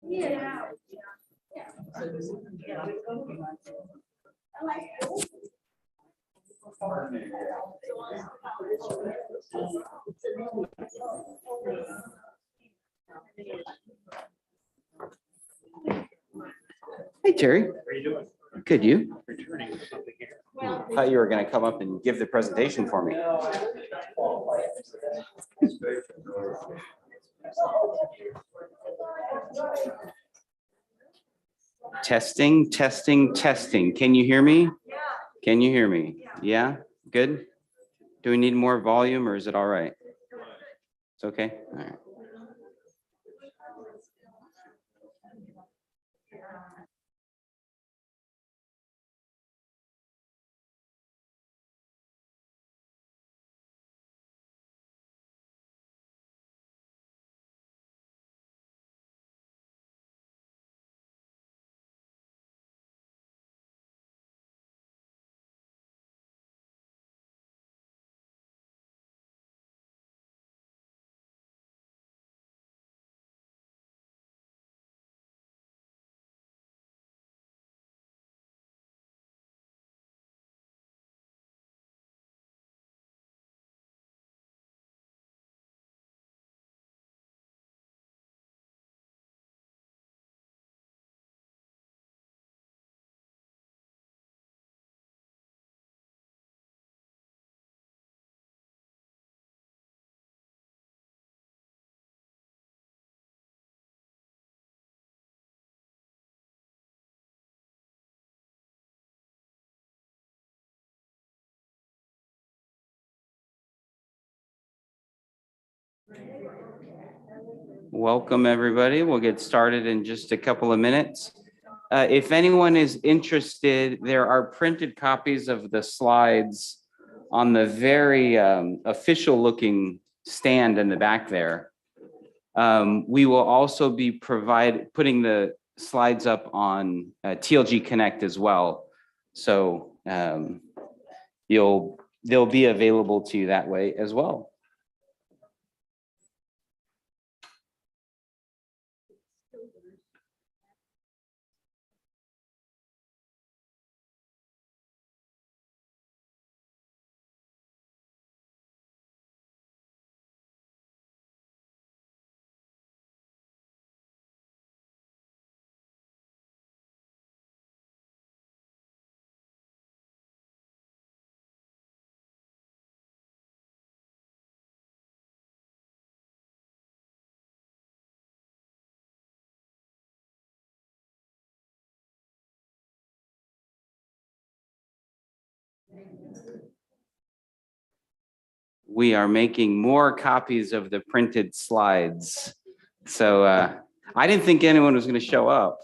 Hey, Terry. How are you doing? Good, you? Returning something here. Thought you were going to come up and give the presentation for me. Testing, testing, testing. Can you hear me? Can you hear me? Yeah, good. Do we need more volume or is it all right? It's okay. All right. Welcome, everybody. We'll get started in just a couple of minutes. If anyone is interested, there are printed copies of the slides on the very official looking stand in the back there. We will also be putting the slides up on TLG Connect as well. So they'll be available to you that way as well. We are making more copies of the printed slides. So I didn't think anyone was going to show up.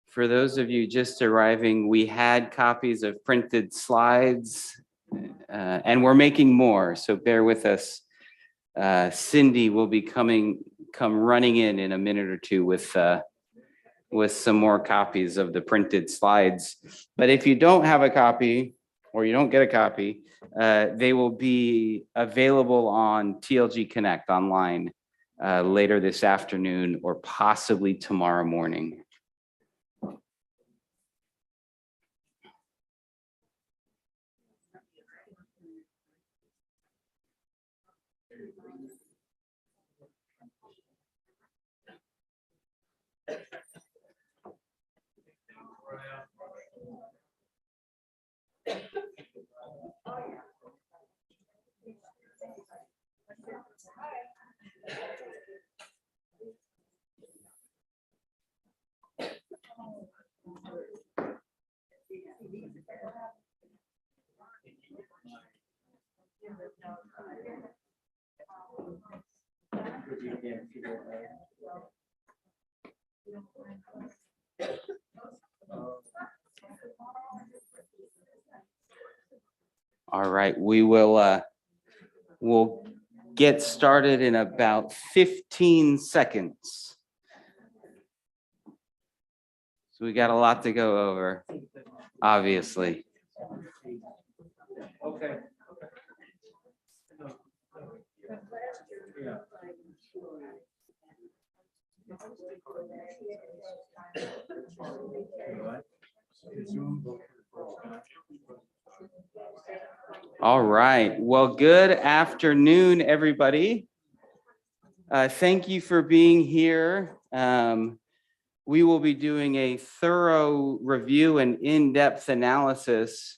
For those of you just arriving, we had copies of printed slides and we're making more, so bear with us. Cindy will be come running in a minute or two with some more copies of the printed slides. But if you don't have a copy or you don't get a copy, they will be available on TLG Connect online later this afternoon or possibly tomorrow morning. All right, we will we'll get started in about 15 seconds. So we got a lot to go over, obviously. Okay. All right. Well, good afternoon, everybody. Thank you for being here. We will be doing a thorough review and in-depth analysis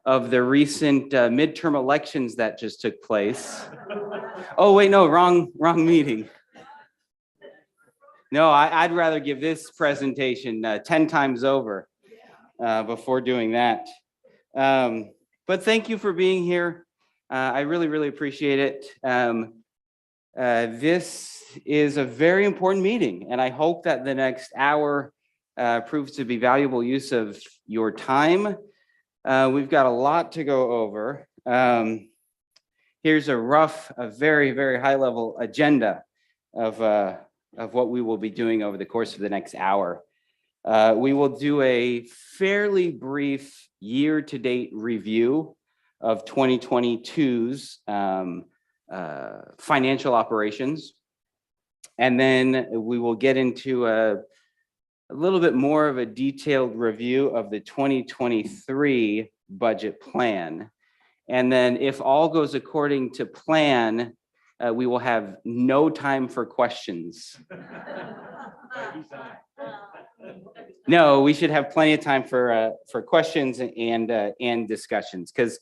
of the recent midterm elections that just took place. Oh, wait, no, wrong meeting. No, I'd rather give this presentation 10 times over before doing that. But thank you for being here. I really, really appreciate it. This is a very important meeting, and I hope that the next hour proves to be valuable use of your time. We've got a lot to go over. Here's a very, very high level agenda of what we will be doing over the course of the next hour. We will do a fairly brief year-to-date review of 2022's financial operations. And then we will get into a little bit more of a detailed review of the 2023 budget plan. And then if all goes according to plan, we will have no time for questions. No, we should have plenty of time for questions and discussions, because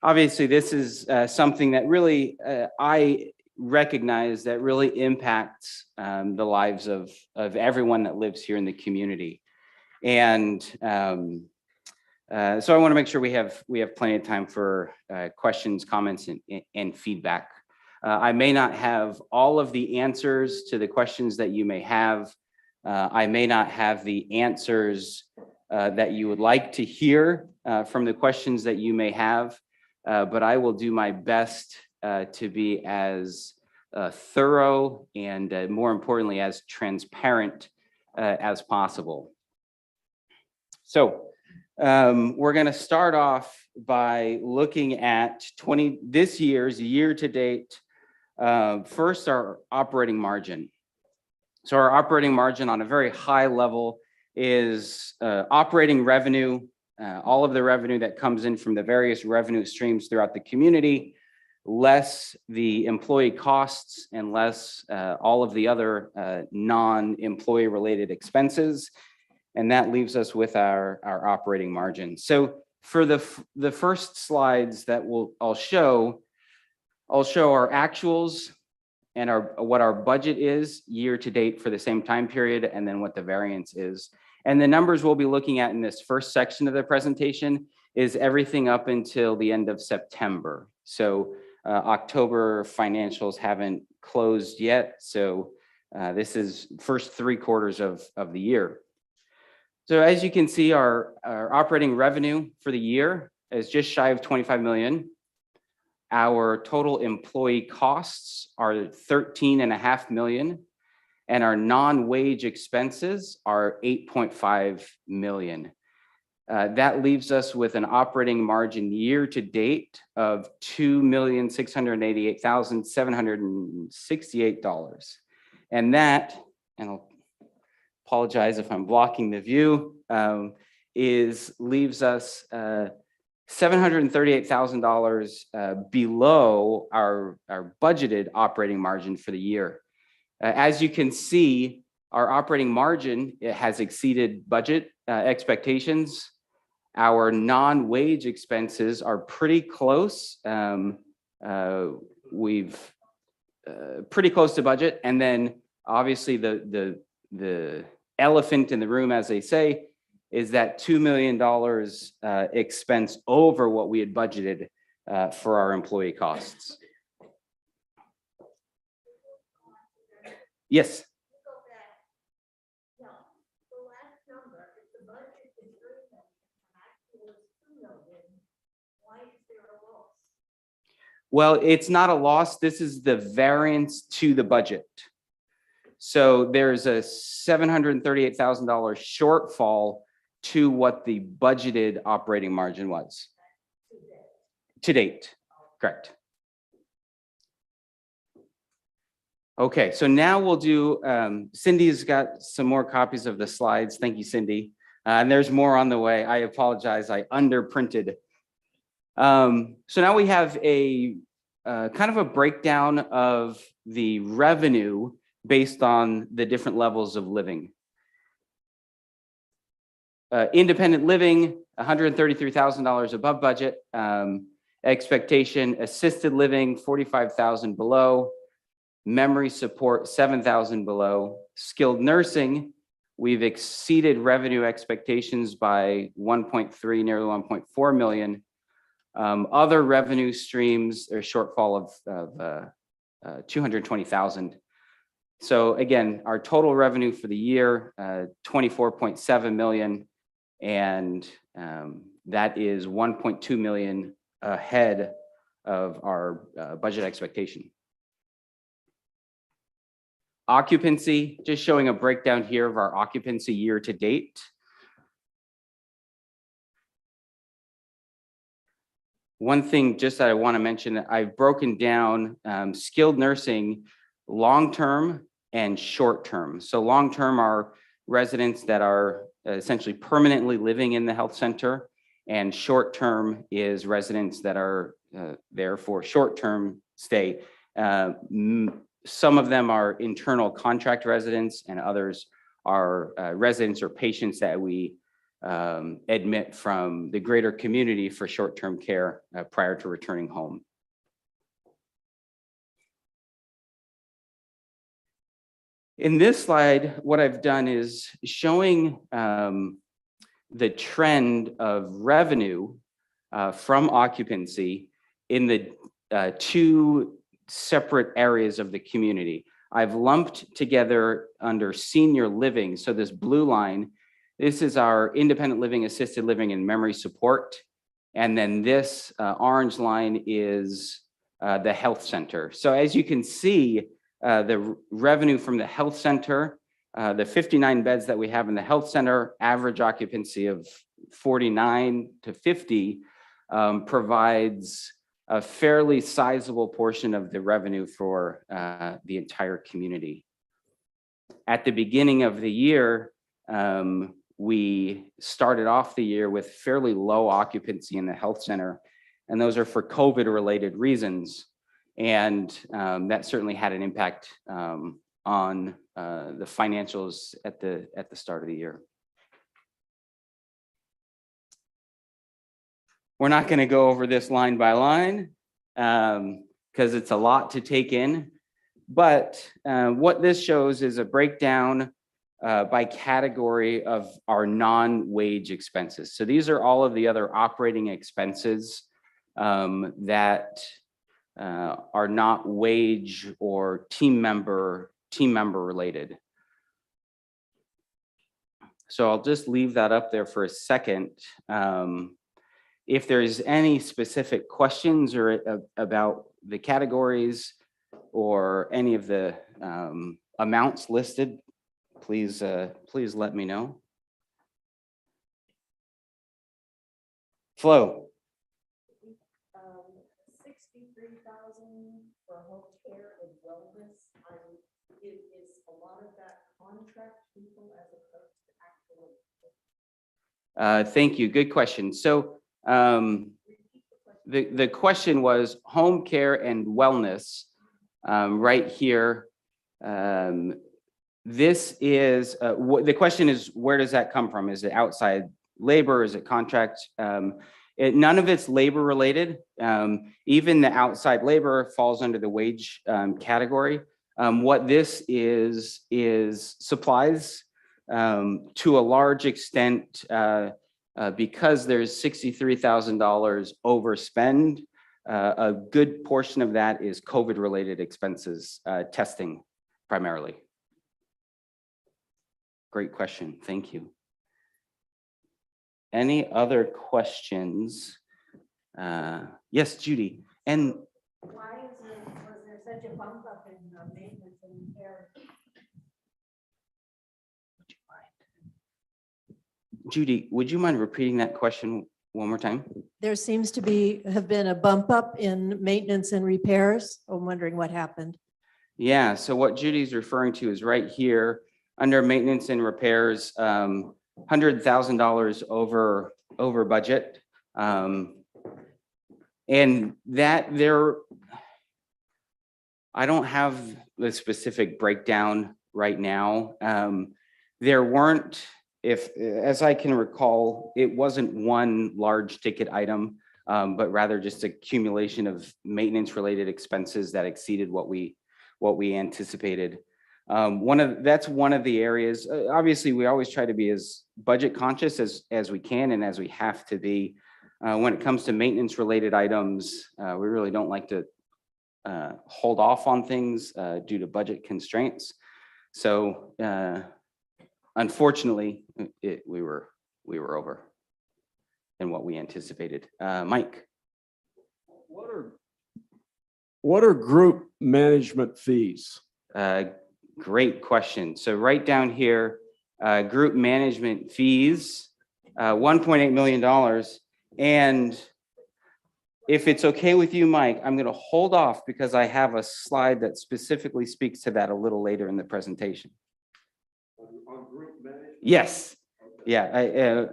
obviously this is something that really I recognize that really impacts the lives of everyone that lives here in the community. And so I want to make sure we have plenty of time for questions, comments, and feedback. I may not have all of the answers to the questions that you may have. I may not have the answers that you would like to hear from the questions that you may have, but I will do my best to be as thorough and more importantly, as transparent as possible. So we're going to start off by looking at this year's year-to-date. First, our operating margin. So our operating margin on a very high level is operating revenue, all of the revenue that comes in from the various revenue streams throughout the community, less the employee costs and less all of the other non-employee related expenses. And that leaves us with our operating margin. So for the first slides that I'll show our actuals and what our budget is year to date for the same time period, and then what the variance is. And the numbers we'll be looking at in this first section of the presentation is everything up until the end of September. So October financials haven't closed yet. So this is first 3 quarters of the year. So as you can see, our operating revenue for the year is just shy of 25 million. Our total employee costs are 13.5 million, and our non-wage expenses are 8.5 million. That leaves us with an operating margin year to date of $2,688,768. And that, and I'll apologize if I'm blocking the view, leaves us $738,000 below our budgeted operating margin for the year. As you can see, our operating margin has exceeded budget expectations. Our non-wage expenses are pretty close. We've pretty close to budget, and then obviously the elephant in the room, as they say, is that $2 million expense over what we had budgeted for our employee costs. Yes. Well, it's not a loss. This is the variance to the budget. So there's a $738,000 shortfall to what the budgeted operating margin was. To date, correct. Okay, so now we'll do, Cindy's got some more copies of the slides. Thank you, Cindy. And there's more on the way. I apologize, I underprinted. So now we have a kind of a breakdown of the revenue based on the different levels of living. Independent living, $133,000 above budget. Expectation, assisted living, 45,000 below. Memory support, 7,000 below. Skilled nursing, we've exceeded revenue expectations by 1.3, nearly 1.4 million. Other revenue streams, a shortfall of 220,000. So again, our total revenue for the year, 24.7 million, and that is 1.2 million ahead of our budget expectation. Occupancy, just showing a breakdown here of our occupancy year to date. One thing just that I want to mention, I've broken down skilled nursing, long-term and short-term. So long-term are residents that are essentially permanently living in the health center, and short-term is residents that are there for short-term stay. Some of them are internal contract residents, and others are residents or patients that we admit from the greater community for short-term care prior to returning home. In this slide, what I've done is showing the trend of revenue from occupancy in the two separate areas of the community. I've lumped together under senior living. So this blue line, this is our independent living, assisted living, and memory support. And then this orange line is the health center. So as you can see, the revenue from the health center, the 59 beds that we have in the health center, average occupancy of 49 to 50, provides a fairly sizable portion of the revenue for the entire community. At the beginning of the year, we started off the year with fairly low occupancy in the health center, and those are for COVID-related reasons. And that certainly had an impact on the financials at the start of the year. We're not going to go over this line by line because it's a lot to take in. But what this shows is a breakdown by category of our non-wage expenses. So these are all of the other operating expenses that are not wage or team member related. So I'll just leave that up there for a second. If there's any specific questions or about the categories or any of the amounts listed, please let me know. Flo. 63,000 for home care and wellness. Is a lot of that contract people as opposed to actual? Thank you. Good question. So the question was home care and wellness right here. This is the question is, where does that come from? Is it outside labor? Is it contract? None of it's labor related. Even the outside labor falls under the wage category. What this is supplies to a large extent because there's $63,000 overspend. A good portion of that is COVID related expenses, testing primarily. Great question. Thank you. Any other questions? Yes, Judy. And Why was there such a bump up in maintenance and repair? Judy, would you mind repeating that question one more time? There seems to have been a bump up in maintenance and repairs. I'm wondering what happened. Yeah, so what Judy's referring to is right here, under maintenance and repairs, $100,000 over budget. And that there, I don't have the specific breakdown right now. There weren't, as I can recall, it wasn't one large ticket item, but rather just accumulation of maintenance related expenses that exceeded what we anticipated. That's one of the areas. Obviously, we always try to be as budget conscious as we can and as we have to be. When it comes to maintenance related items, we really don't like to hold off on things due to budget constraints. So unfortunately, we were over than what we anticipated. Mike. What are group management fees? Great question. So right down here, group management fees, $1.8 million. And if it's okay with you, Mike, I'm going to hold off because I have a slide that specifically speaks to that a little later in the presentation. On group management? Yes. Yeah,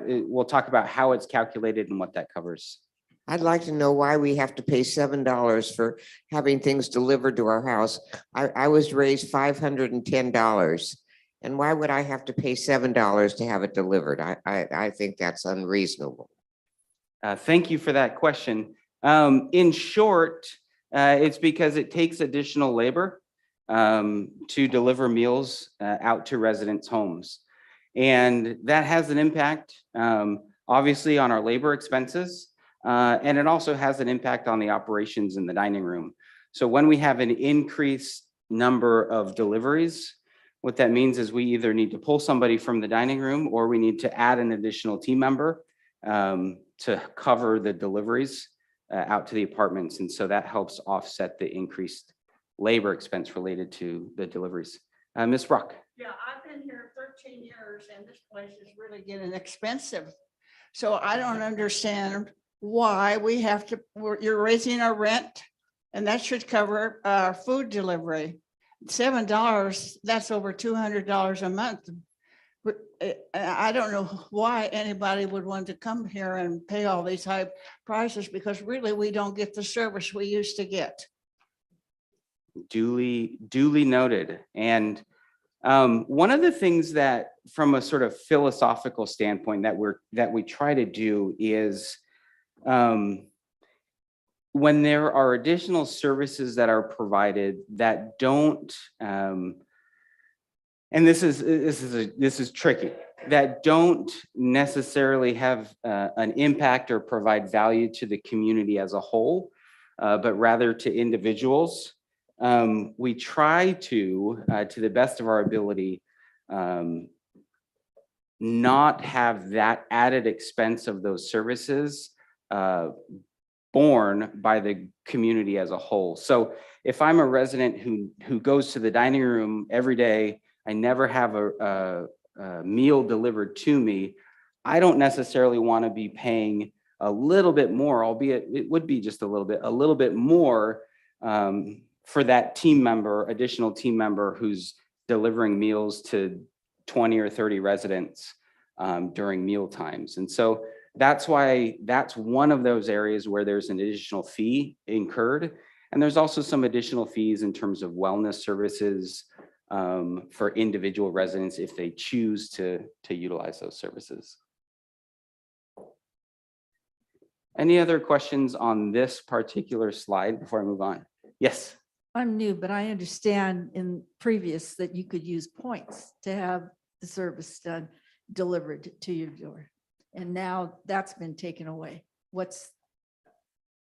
we'll talk about how it's calculated and what that covers. I'd like to know why we have to pay $7 for having things delivered to our house. I was raised $510. And why would I have to pay $7 to have it delivered? I think that's unreasonable. Thank you for that question. In short, it's because it takes additional labor to deliver meals out to residents' homes. And that has an impact, obviously, on our labor expenses. And it also has an impact on the operations in the dining room. So when we have an increased number of deliveries, what that means is we either need to pull somebody from the dining room or we need to add an additional team member to cover the deliveries out to the apartments. And so that helps offset the increased labor expense related to the deliveries. Ms. Brock. Yeah, I've been here 13 years and this place is really getting expensive. So I don't understand why we have to, you're raising our rent and that should cover our food delivery. $7, that's over $200 a month. I don't know why anybody would want to come here and pay all these high prices because really we don't get the service we used to get. Duly noted. And one of the things that from a sort of philosophical standpoint that we try to do is when there are additional services that are provided that don't and this is tricky, that don't necessarily have an impact or provide value to the community as a whole, but rather to individuals. We try to the best of our ability, not have that added expense of those services borne by the community as a whole. So if I'm a resident who goes to the dining room every day, I never have a meal delivered to me, I don't necessarily want to be paying a little bit more, albeit it would be just a little bit more for that additional team member who's delivering meals to 20 or 30 residents during meal times. And so that's why that's one of those areas where there's an additional fee incurred. And there's also some additional fees in terms of wellness services for individual residents if they choose to utilize those services. Any other questions on this particular slide before I move on? Yes. I'm new, but I understand in previous that you could use points to have the service delivered to your door. And now that's been taken away. What's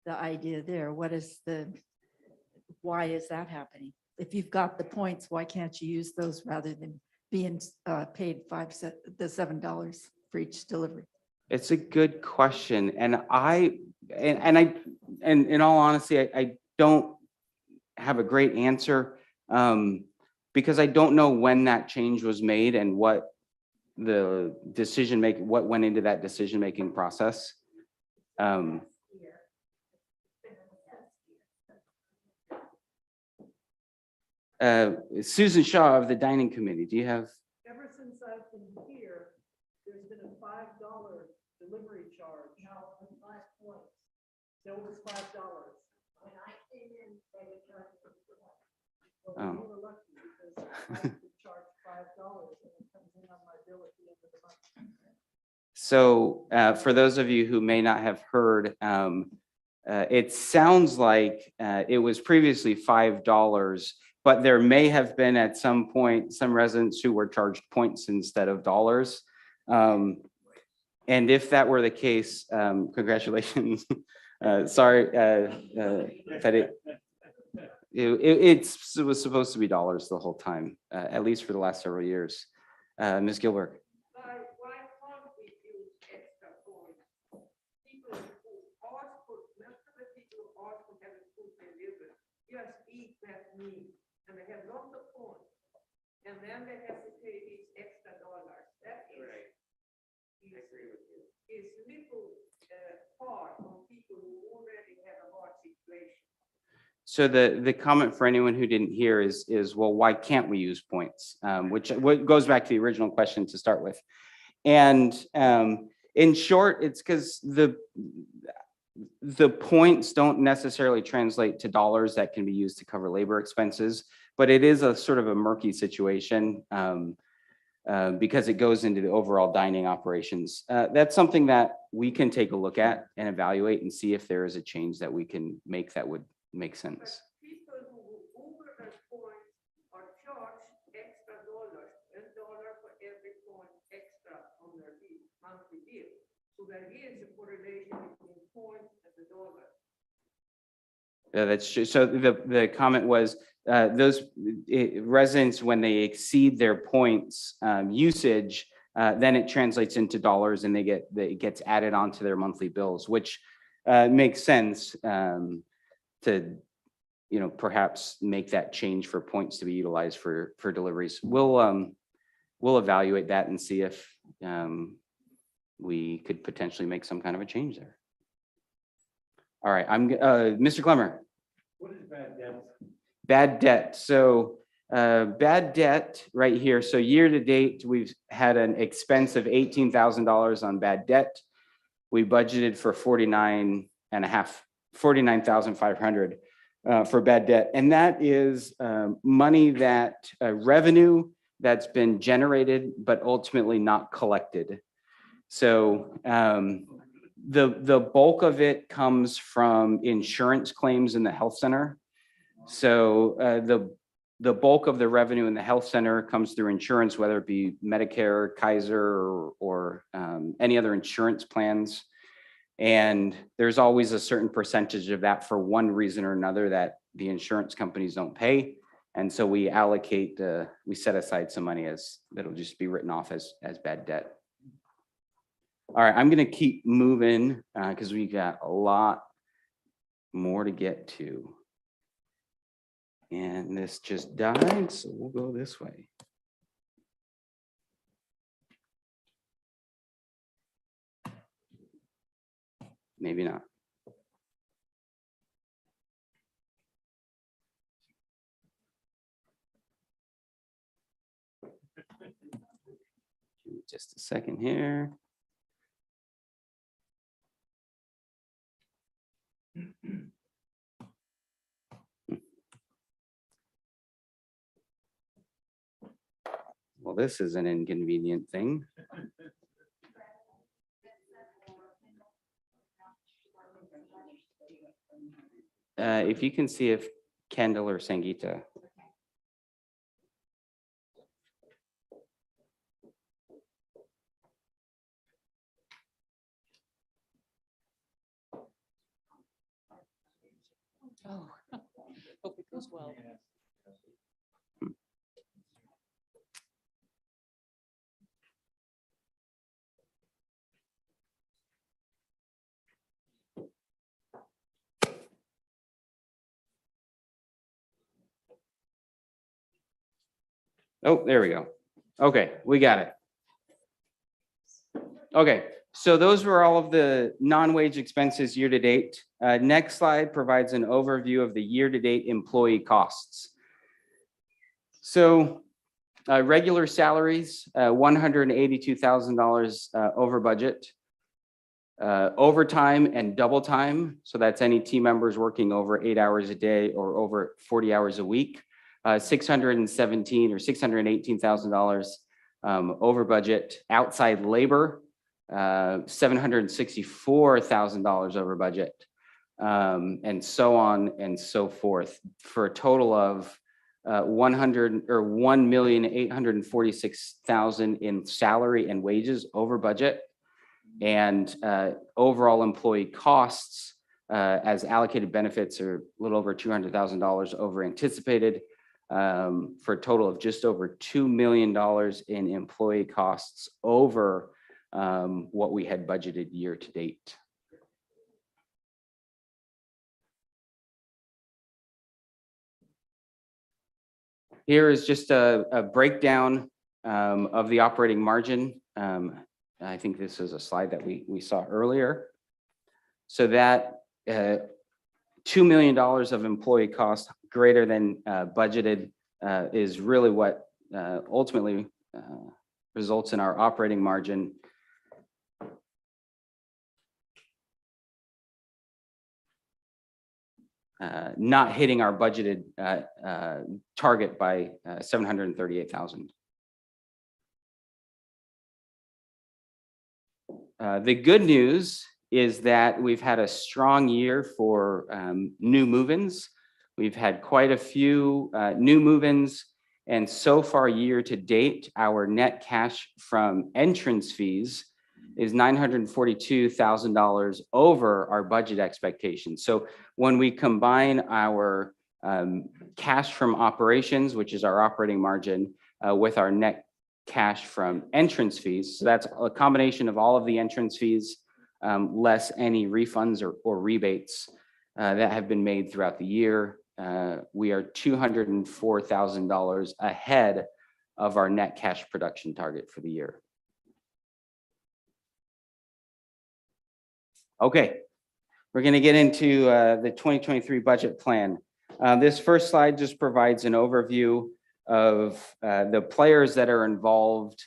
the idea there? Why is that happening? If you've got the points, why can't you use those rather than being paid $7 for each delivery? It's a good question. And and in all honesty, I don't have a great answer, because I don't know when that change was made and what the what went into that decision-making process. Susan Shaw of the Dining Committee, do you have? Ever since I've been here, there's been a $5 delivery charge. No, it was 5 points. So it was $5. When I came in, they were charging me 2. Well, Oh. we were lucky because I could charge $5 and it comes in on my bill at the end of the month. So for those of you who may not have heard, it sounds like it was previously $5, but there may have been at some point some residents who were charged points instead of dollars. And if that were the case, congratulations. Sorry that it was supposed to be dollars the whole time, at least for the last several years. Ms. Gilbert. Why can't we use extra points? People who ask for, most of the people who ask for having food delivered, just eat that meal, and they have lots of points. And then they have to pay these extra dollars. That is. Right. I agree with you. Is little hard on people who already have a hard situation. So the comment for anyone who didn't hear is, well, why can't we use points? Which goes back to the original question to start with. And in short, it's because the points don't necessarily translate to dollars that can be used to cover labor expenses, but it is a sort of a murky situation because it goes into the overall dining operations. That's something that we can take a look at and evaluate and see if there is a change that we can make that would make sense. People who over the points are charged extra dollars, $1 for every point extra on their bill, monthly bill. So there is a correlation between points and the dollar. Yeah, that's true. So the comment was those residents, when they exceed their points usage, then it translates into dollars and it gets added onto their monthly bills, which makes sense to, perhaps make that change for points to be utilized for deliveries. We'll evaluate that and see if we could potentially make some kind of a change there. All right, Mr. Clemmer. What is bad debt? Bad debt. So bad debt right here. So year to date, we've had an expense of $18,000 on bad debt. We budgeted for 49,500 for bad debt. And that is money that revenue that's been generated, but ultimately not collected. So the bulk of it comes from insurance claims in the health center. So the bulk of the revenue in the health center comes through insurance, whether it be Medicare, Kaiser, or any other insurance plans. And there's always a certain percentage of that for one reason or another that the insurance companies don't pay. And so we allocate, we set aside some money that'll just be written off as bad debt. All right, I'm gonna keep moving because we got a lot more to get to. And this just died, so we'll go this way. Maybe not. Give me just a second here. Well, this is an inconvenient thing. If you can see if Kendall or Sangeeta. Oh, hope it goes well. Oh, there we go. Okay, we got it. Okay, so those were all of the non-wage expenses year to date. Next slide provides an overview of the year-to-date employee costs. So regular salaries, $182,000 over budget. Overtime and double time, so that's any team members working over 8 hours a day or over 40 hours a week, $617 or $618,000 over budget. Outside labor, $764,000 over budget, and so on and so forth, for a total of $1,846,000 in salary and wages over budget. And overall employee costs as allocated benefits are a little over $200,000 over anticipated, for a total of just over $2 million in employee costs over what we had budgeted year to date. Here is just a breakdown of the operating margin. I think this is a slide that we saw earlier. So that $2 million of employee cost greater than budgeted is really what ultimately results in our operating margin. Not hitting our budgeted target by $738,000. The good news is that we've had a strong year for new move-ins. We've had quite a few new move-ins, and so far year to date, our net cash from entrance fees is $942,000 over our budget expectations. So when we combine our cash from operations, which is our operating margin, with our net cash from entrance fees, so that's a combination of all of the entrance fees, less any refunds or rebates that have been made throughout the year. We are $204,000 ahead of our net cash production target for the year. Okay, we're going to get into the 2023 budget plan. This first slide just provides an overview of the players that are involved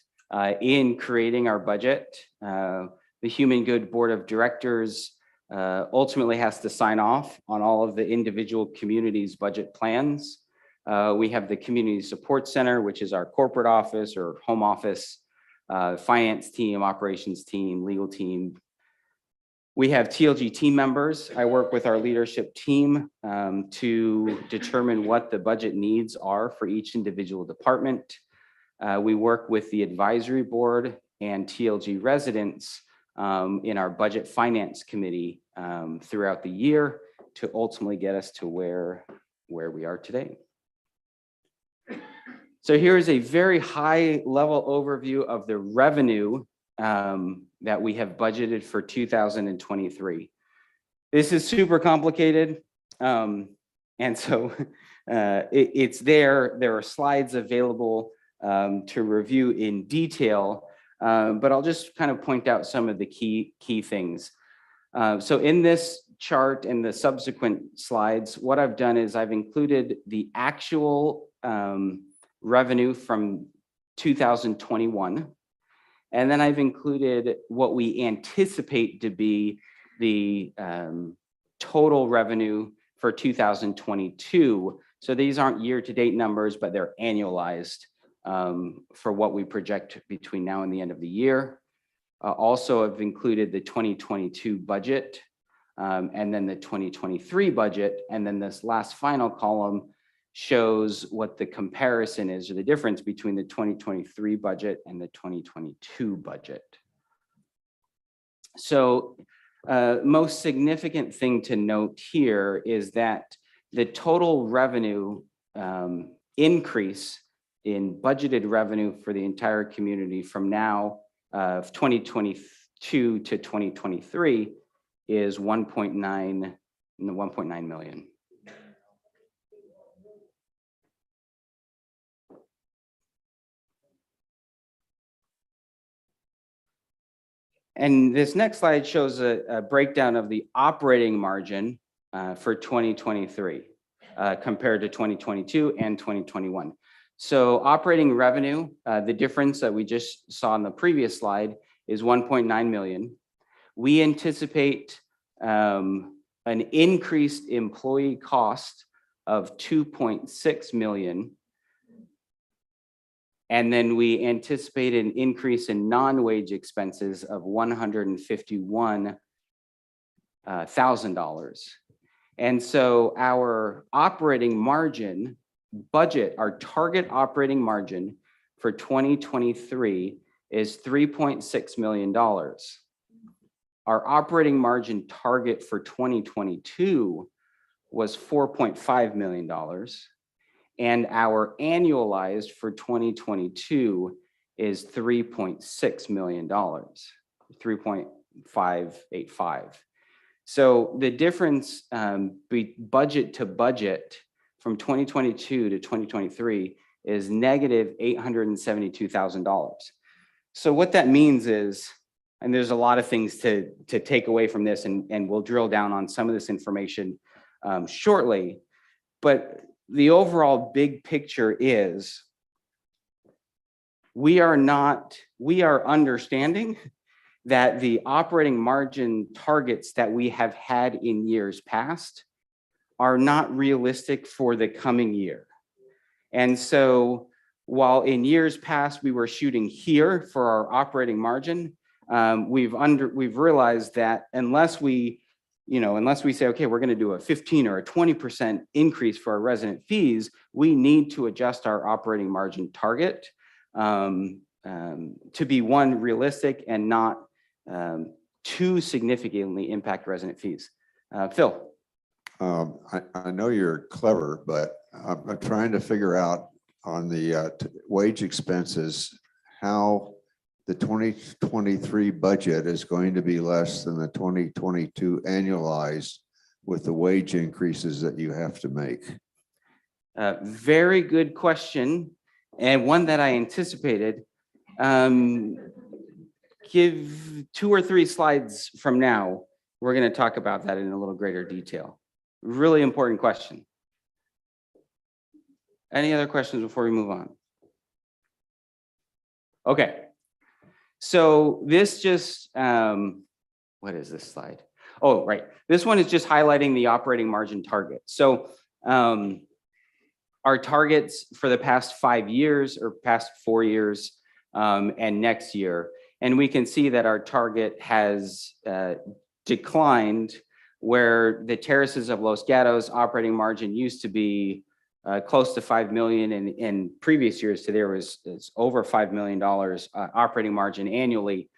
in creating our budget. The Human Good Board of Directors ultimately has to sign off on all of the individual communities' budget plans. We have the Community Support Center, which is our corporate office or home office, finance team, operations team, legal team. We have TLG team members. I work with our leadership team to determine what the budget needs are for each individual department. We work with the advisory board and TLG residents in our budget finance committee throughout the year to ultimately get us to where we are today. So here is a very high level overview of the revenue that we have budgeted for 2023. This is super complicated. And so it's there. There are slides available to review in detail, but I'll just kind of point out some of the key things. So in this chart and the subsequent slides, what I've done is I've included the actual revenue from 2021. And then I've included what we anticipate to be the total revenue for 2022. So these aren't year-to-date numbers, but they're annualized for what we project between now and the end of the year. Also, I've included the 2022 budget and then the 2023 budget. And then this last final column shows what the comparison is, or the difference between the 2023 budget and the 2022 budget. So most significant thing to note here is that the total revenue increase in budgeted revenue for the entire community from now of 2022 to 2023 is 1.9 million. And this next slide shows a breakdown of the operating margin for 2023 compared to 2022 and 2021. So operating revenue, the difference that we just saw in the previous slide is 1.9 million. We anticipate an increased employee cost of 2.6 million. And then we anticipate an increase in non-wage expenses of $151,000. And so our operating margin budget, our target operating margin for 2023 is $3.6 million. Our operating margin target for 2022 was $4.5 million. And our annualized for 2022 is $3.6 million, 3.585. So the difference budget to budget from 2022 to 2023 is negative $872,000. So what that means is, and there's a lot of things to take away from this, and we'll drill down on some of this information shortly, but the overall big picture is we are understanding that the operating margin targets that we have had in years past are not realistic for the coming year. And so while in years past we were shooting here for our operating margin, we've realized that unless we say, okay, we're going to do a 15 or a 20% increase for our resident fees, we need to adjust our operating margin target to be one, realistic, and not too significantly impact resident fees. Phil. I know you're clever, but I'm trying to figure out on the wage expenses, how the 2023 budget is going to be less than the 2022 annualized with the wage increases that you have to make. Very good question, and one that I anticipated. Give 2 or 3 slides from now, we're going to talk about that in a little greater detail. Really important question. Any other questions before we move on? Okay. So this just, what is this slide? Oh, right. This one is just highlighting the operating margin target. So our targets for the past 5 years or past 4 years and next year. And we can see that our target has declined, where the Terraces of Los Gatos operating margin used to be close to 5 million in previous years. To there was over $5 million operating margin annually.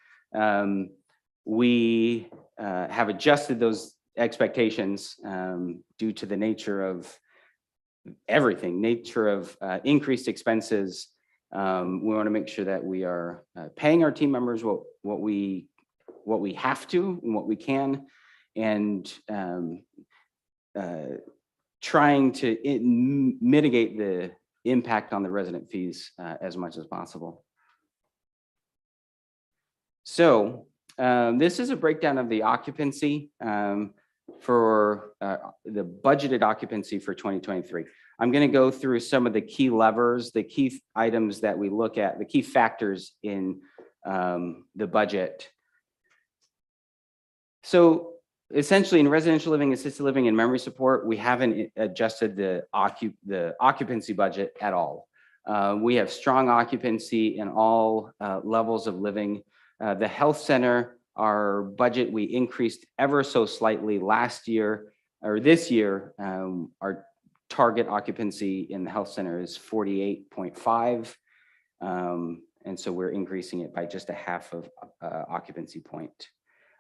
We have adjusted those expectations due to the nature of everything, nature of increased expenses. We want to make sure that we are paying our team members what we have to and what we can, and trying to mitigate the impact on the resident fees as much as possible. So this is a breakdown of the occupancy for the budgeted occupancy for 2023. I'm going to go through some of the key levers, the key items that we look at, the key factors in the budget. So essentially in residential living, assisted living, and memory support, we haven't adjusted the occupancy budget at all. We have strong occupancy in all levels of living. The health center, our budget, we increased ever so slightly last year, or this year. Our target occupancy in the health center is 48.5. And so we're increasing it by just a half of occupancy point.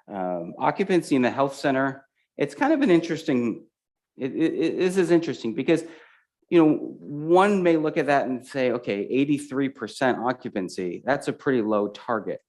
Occupancy in the health center, it's kind of an interesting, this is interesting because, one may look at that and say, okay, 83% occupancy, that's a pretty low target.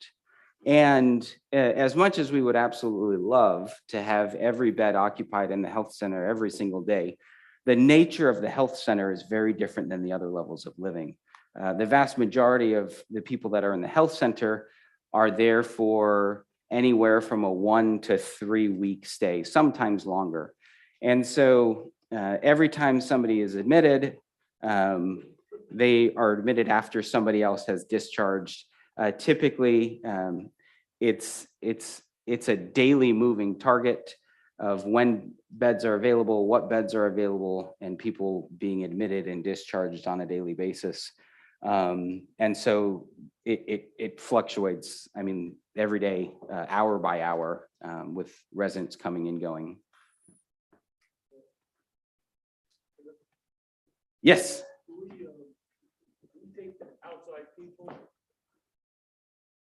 And as much as we would absolutely love to have every bed occupied in the health center every single day, the nature of the health center is very different than the other levels of living. The vast majority of the people that are in the health center are there for anywhere from a 1 to 3 week stay, sometimes longer. And so every time somebody is admitted, they are admitted after somebody else has discharged. Typically, it's a daily moving target of when beds are available, what beds are available, and people being admitted and discharged on a daily basis. And so it fluctuates, I mean, every day, hour by hour, with residents coming and going. Yes,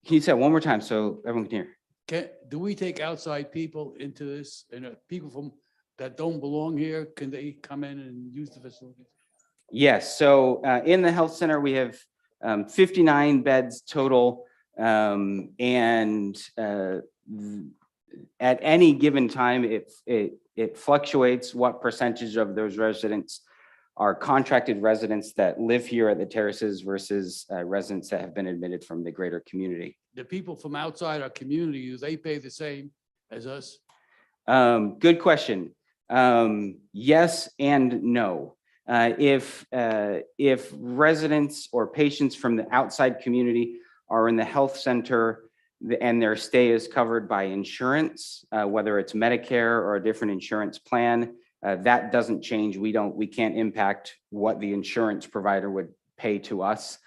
can you say it one more time so everyone can hear? Do we take outside people into this, and people that don't belong here, can they come in and use the facilities? Yes, so in the health center, we have 59 beds total. And at any given time, it fluctuates what percentage of those residents are contracted residents that live here at the terraces versus residents that have been admitted from the greater community. The people from outside our community, do they pay the same as us? Good question. Yes and no. If residents or patients from the outside community are in the health center and their stay is covered by insurance, whether it's Medicare or a different insurance plan, that doesn't change. We can't impact what the insurance provider would pay to us.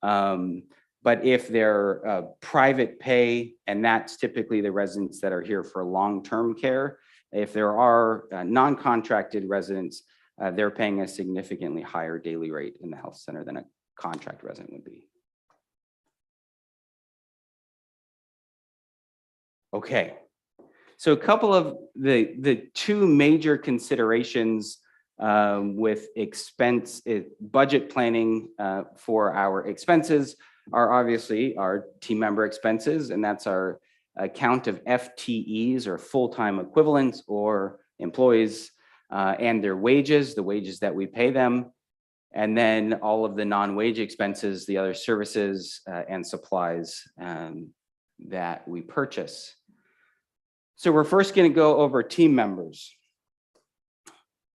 But if they're private pay, and that's typically the residents that are here for long-term care, if there are non-contracted residents, they're paying a significantly higher daily rate in the health center than a contract resident would be. Okay, so a couple of the two major considerations with budget planning for our expenses are obviously our team member expenses, and that's our count of FTEs or full-time equivalents or employees, and their wages, the wages that we pay them, and then all of the non-wage expenses, the other services and supplies that we purchase. So we're first going to go over team members.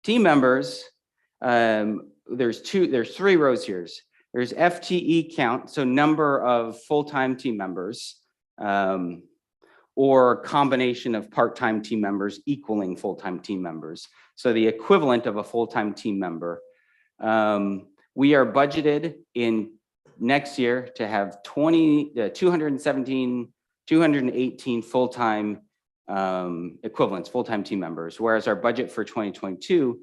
Team members, there's 3 rows here. There's FTE count, so number of full-time team members, or combination of part-time team members equaling full-time team members. So the equivalent of a full-time team member. We are budgeted in next year to have 218 full-time equivalents, full-time team members, whereas our budget for 2022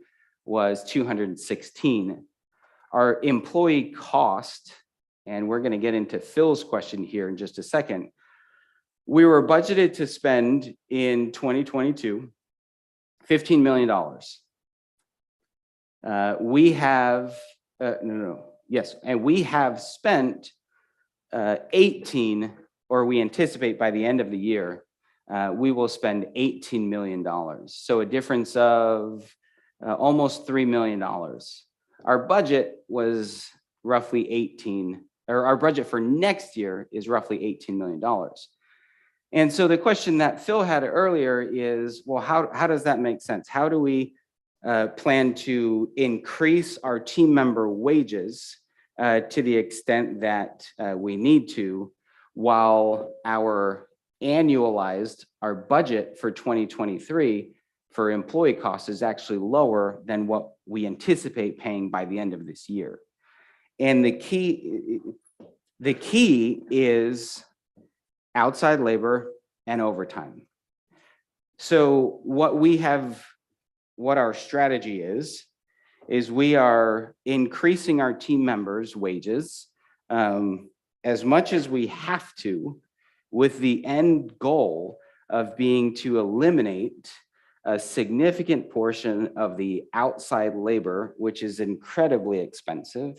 was 216. Our employee cost, and we're going to get into Phil's question here in just a second. We were budgeted to spend in 2022 $15 million. We have and we have spent 18, or we anticipate by the end of the year, we will spend $18 million. So a difference of almost $3 million. Our budget was roughly 18, or our budget for next year is roughly $18 million. And so the question that Phil had earlier is, well, how does that make sense? How do we plan to increase our team member wages to the extent that we need to, while our budget for 2023 for employee costs is actually lower than what we anticipate paying by the end of this year? And the key is outside labor and overtime. So what our strategy is we are increasing our team members' wages as much as we have to, with the end goal of being to eliminate a significant portion of the outside labor, which is incredibly expensive,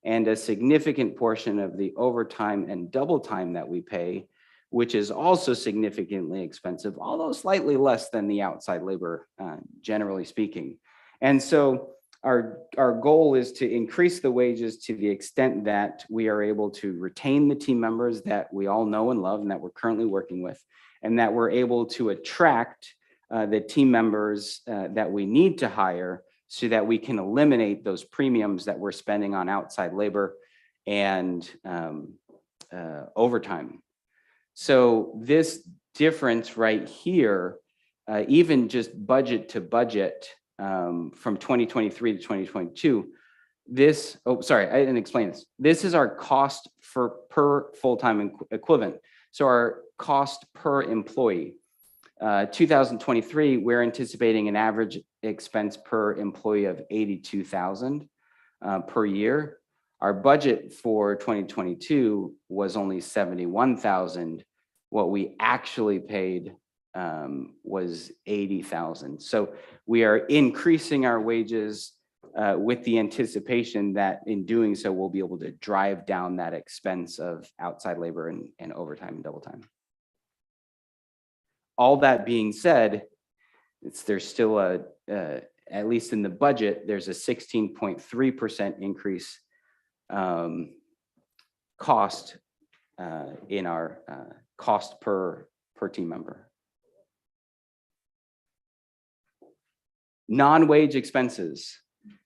and a significant portion of the overtime and double time that we pay, which is also significantly expensive, although slightly less than the outside labor, generally speaking. And so our goal is to increase the wages to the extent that we are able to retain the team members that we all know and love and that we're currently working with, and that we're able to attract the team members that we need to hire so that we can eliminate those premiums that we're spending on outside labor and overtime. So this difference right here, even just budget to budget from 2023 to 2022, this, oh, sorry, I didn't explain this. This is our cost per full-time equivalent. So our cost per employee. 2023, we're anticipating an average expense per employee of 82,000 per year. Our budget for 2022 was only 71,000. What we actually paid was 80,000. So we are increasing our wages with the anticipation that in doing so, we'll be able to drive down that expense of outside labor and overtime and double time. All that being said, there's still at least in the budget, there's a 16.3% increase cost in our cost per team member. Non-wage expenses.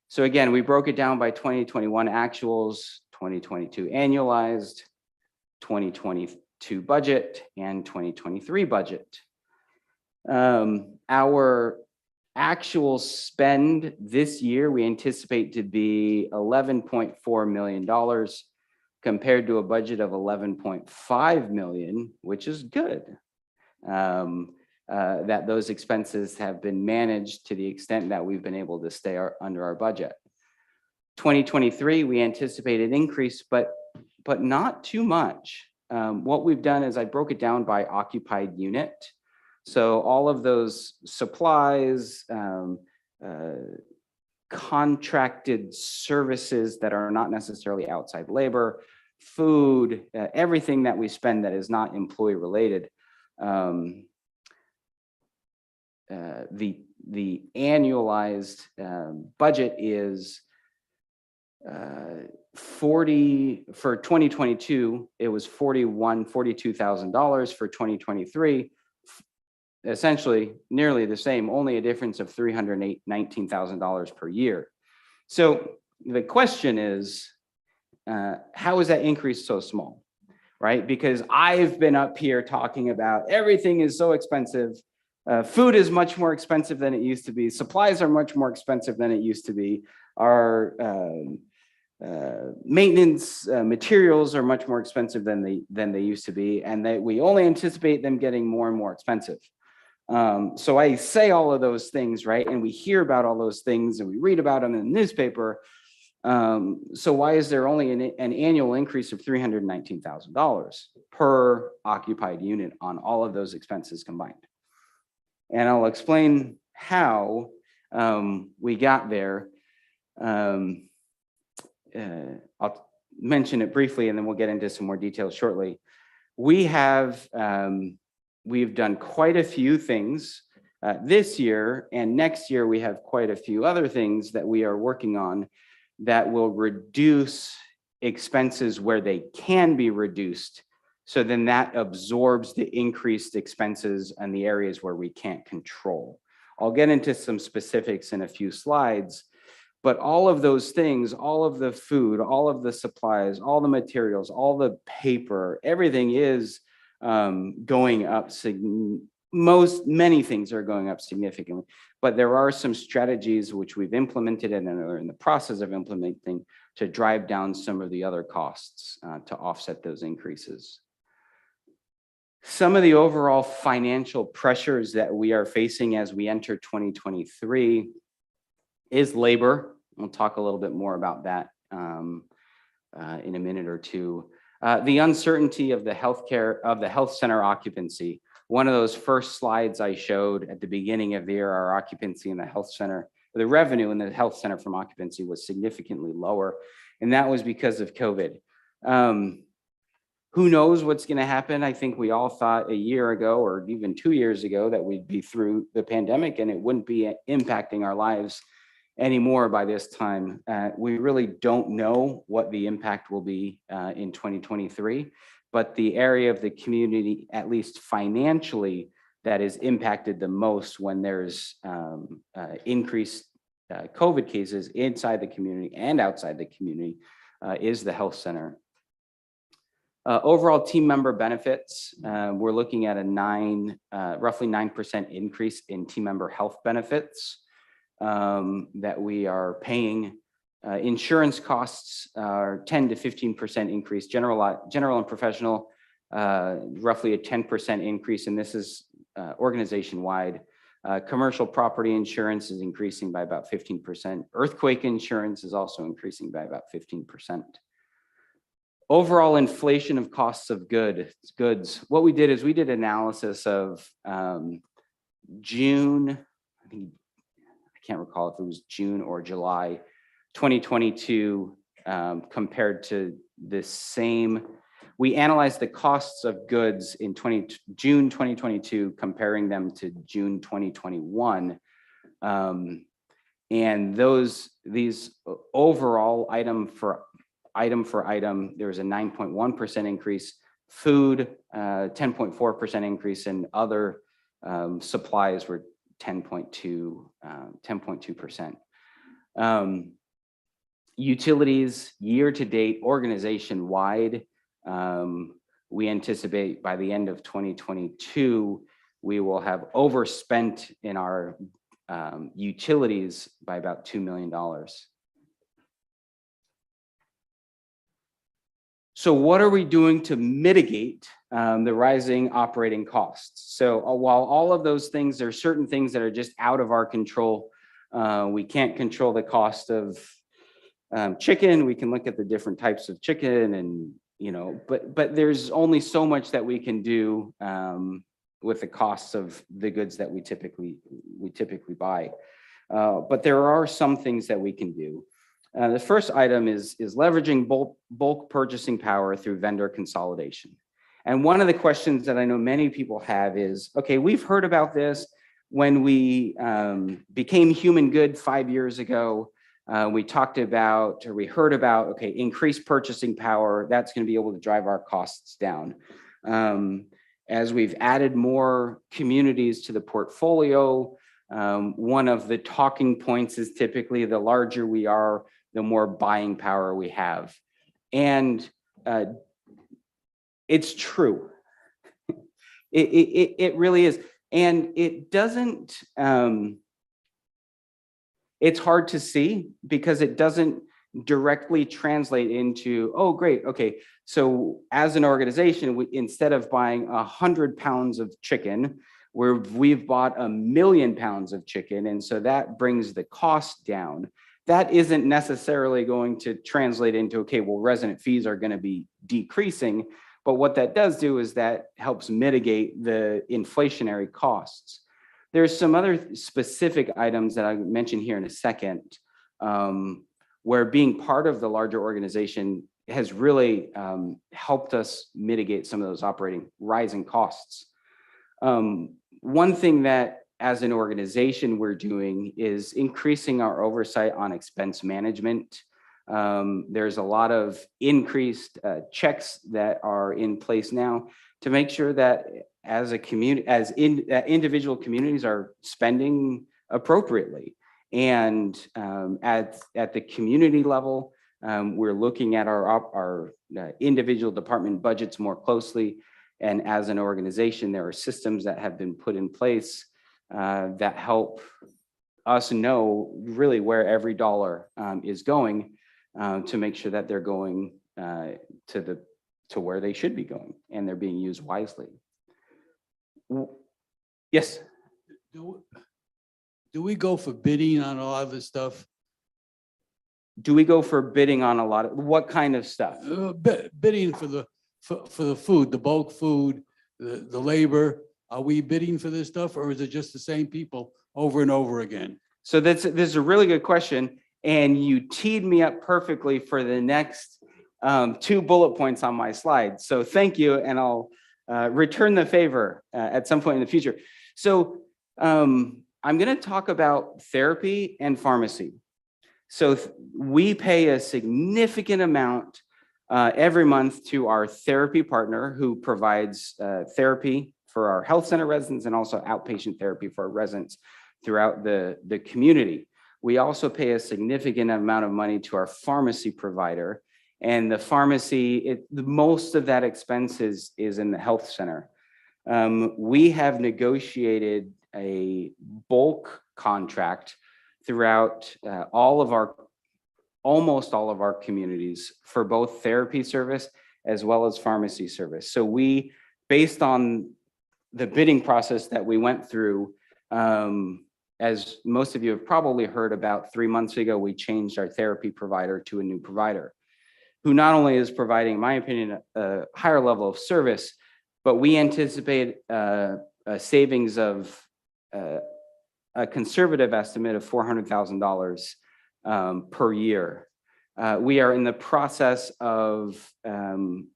So again, we broke it down by 2021 actuals, 2022 annualized, 2022 budget, and 2023 budget. Our actual spend this year, we anticipate to be $11.4 million compared to a budget of 11.5 million, which is good. That those expenses have been managed to the extent that we've been able to stay under our budget. 2023, we anticipate an increase, but not too much. What we've done is I broke it down by occupied unit. So all of those supplies, contracted services that are not necessarily outside labor, food, everything that we spend that is not employee related. The annualized budget is 40 for 2022. It was $42,000 for 2023. Essentially nearly the same, only a difference of $319,000 per year. So the question is, how is that increase so small, right? Because I've been up here talking about everything is so expensive. Food is much more expensive than it used to be. Supplies are much more expensive than it used to be. Our maintenance materials are much more expensive than they used to be, and that we only anticipate them getting more and more expensive. So I say all of those things, right? And we hear about all those things and we read about them in the newspaper. So why is there only an annual increase of $319,000 per occupied unit on all of those expenses combined? And I'll explain how we got there. I'll mention it briefly and then we'll get into some more details shortly. We have we've done quite a few things this year, and next year we have quite a few other things that we are working on that will reduce expenses where they can be reduced. So then that absorbs the increased expenses and the areas where we can't control. I'll get into some specifics in a few slides, but all of those things, all of the food, all of the supplies, all the materials, all the paper, everything is going up. Many things are going up significantly, but there are some strategies which we've implemented and are in the process of implementing to drive down some of the other costs to offset those increases. Some of the overall financial pressures that we are facing as we enter 2023 is labor. We'll talk a little bit more about that in a minute or two. The uncertainty of the health center occupancy. One of those first slides I showed at the beginning of the year, our occupancy in the health center, the revenue in the health center from occupancy was significantly lower, and that was because of COVID. Who knows what's going to happen? I think we all thought a year ago or even 2 years ago that we'd be through the pandemic and it wouldn't be impacting our lives anymore by this time. We really don't know what the impact will be in 2023, but the area of the community, at least financially, that is impacted the most when there's increased COVID cases inside the community and outside the community is the health center. Overall team member benefits, we're looking at a roughly 9% increase in team member health benefits that we are paying. Insurance costs are 10 to 15% increase. General and professional, roughly a 10% increase, and this is organization-wide. Commercial property insurance is increasing by about 15%. Earthquake insurance is also increasing by about 15%. Overall inflation of costs of goods. What we did is we did analysis of June, I can't recall if it was June or July 2022 compared to the same. We analyzed the costs of goods in June 2022, comparing them to June 2021. And these overall item for item, there was a 9.1% increase, food, 10.4% increase, and other supplies were 10.2%. Utilities year to date, organization wide, we anticipate by the end of 2022, we will have overspent in our utilities by about $2 million. So what are we doing to mitigate the rising operating costs? So while all of those things, there are certain things that are just out of our control. We can't control the cost of chicken. We can look at the different types of chicken and, but there's only so much that we can do with the costs of the goods that we typically buy. But there are some things that we can do. The first item is leveraging bulk purchasing power through vendor consolidation. And one of the questions that I know many people have is, okay, we've heard about this when we became Human Good 5 years ago. We talked about, or we heard about, okay, increased purchasing power, that's going to be able to drive our costs down. As we've added more communities to the portfolio, one of the talking points is typically the larger we are, the more buying power we have. And it's true. It really is. And it doesn't, it's hard to see because it doesn't directly translate into, oh, great, okay. So as an organization, instead of buying 100 pounds of chicken, we've bought 1 million pounds of chicken. And so that brings the cost down. That isn't necessarily going to translate into, okay, well, resident fees are going to be decreasing. But what that does do is that helps mitigate the inflationary costs. There's some other specific items that I'll mention here in a second, where being part of the larger organization has really helped us mitigate some of those rising costs. One thing that as an organization we're doing is increasing our oversight on expense management. There's a lot of increased checks that are in place now to make sure that as a community, individual communities are spending appropriately. And at the community level, we're looking at our individual department budgets more closely. And as an organization, there are systems that have been put in place that help us know really where every dollar is going to make sure that they're going to where they should be going and they're being used wisely. Yes. Do we go for bidding on a lot of this stuff? Do we go for bidding on a lot of what kind of stuff? Bidding for the food, the bulk food, the labor. Are we bidding for this stuff, or is it just the same people over and over again? So this is a really good question, and you teed me up perfectly for the next 2 bullet points on my slide. So thank you, and I'll return the favor at some point in the future. So I'm going to talk about therapy and pharmacy. So we pay a significant amount every month to our therapy partner who provides therapy for our health center residents and also outpatient therapy for our residents throughout the community. We also pay a significant amount of money to our pharmacy provider. And the pharmacy, most of that expense is in the health center. We have negotiated a bulk contract throughout almost all of our communities for both therapy service as well as pharmacy service. So we, based on the bidding process that we went through, as most of you have probably heard, about 3 months ago, we changed our therapy provider to a new provider who not only is providing, in my opinion, a higher level of service, but we anticipate a savings of a conservative estimate of $400,000 per year. We are in the process of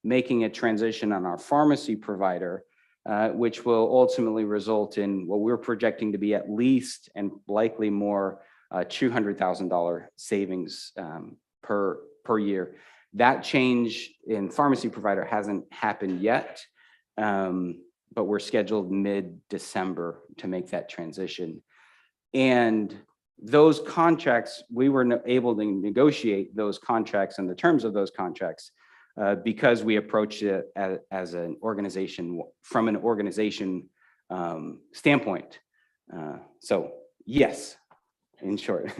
making a transition on our pharmacy provider, which will ultimately result in what we're projecting to be at least and likely more $200,000 savings per year. That change in pharmacy provider hasn't happened yet, but we're scheduled mid-December to make that transition. And those contracts, we were able to negotiate those contracts and the terms of those contracts because we approached it as an organization, from an organization standpoint. So yes, in short.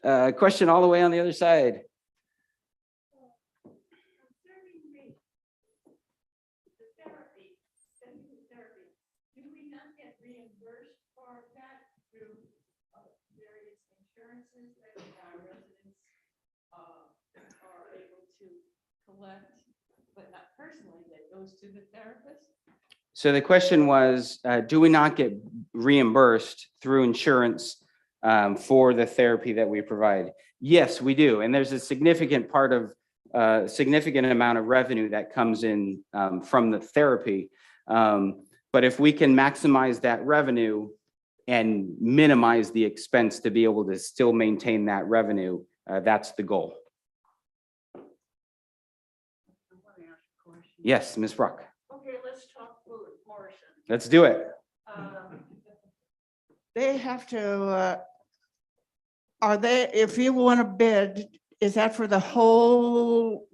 Question all the way on the other side. Concerning the therapy, do we not get reimbursed for that through various insurances that our residents Are able to collect, but not personally, that goes to the therapist? So the question was, do we not get reimbursed through insurance for the therapy that we provide? Yes, we do. And there's a significant part of, significant amount of revenue that comes in from the therapy. But if we can maximize that revenue and minimize the expense to be able to still maintain that revenue, that's the goal. I want to ask a question. Yes, Ms. Brock, Okay, let's talk food, Morrison. let's do it. They have to, are they, if you want to bid, is that for the whole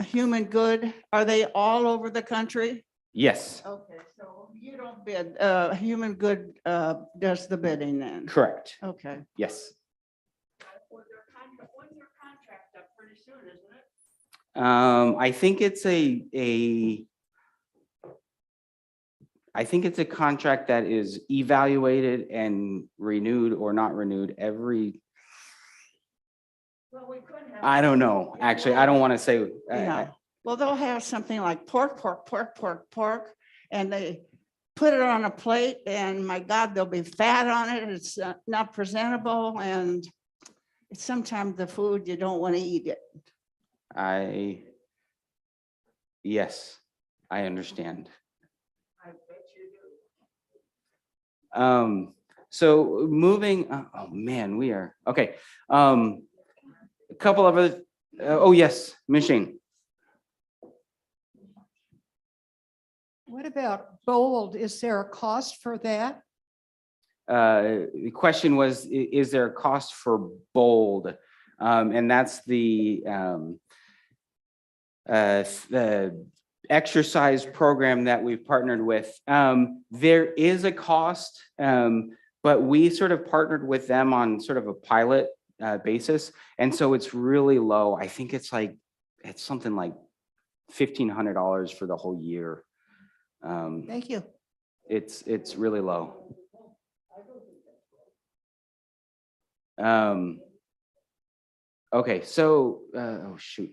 human good? Are they all over the country? Yes, Okay, so you don't bid, human good does the bidding then? correct. Okay. Yes. When's their contract up? Pretty soon, isn't it? I think it's a contract that is evaluated and renewed or not renewed every, Well, we could have. I don't know, actually, I don't want to say. Yeah, well, they'll have something like pork, and they put it on a plate, and my God, there'll be fat on it. It's not presentable, and sometimes the food, you don't want to eat it. Yes, I understand. I bet you do. So moving, oh man, we are, okay. A couple of other, oh yes, Ms. Shane. What about Bold? Is there a cost for that? The question was, is there a cost for Bold? And that's the exercise program that we've partnered with. There is a cost, but we sort of partnered with them on sort of a pilot basis. And so it's really low. I think it's something like $1,500 for the whole year. Thank you. It's really low. Okay, so, oh shoot.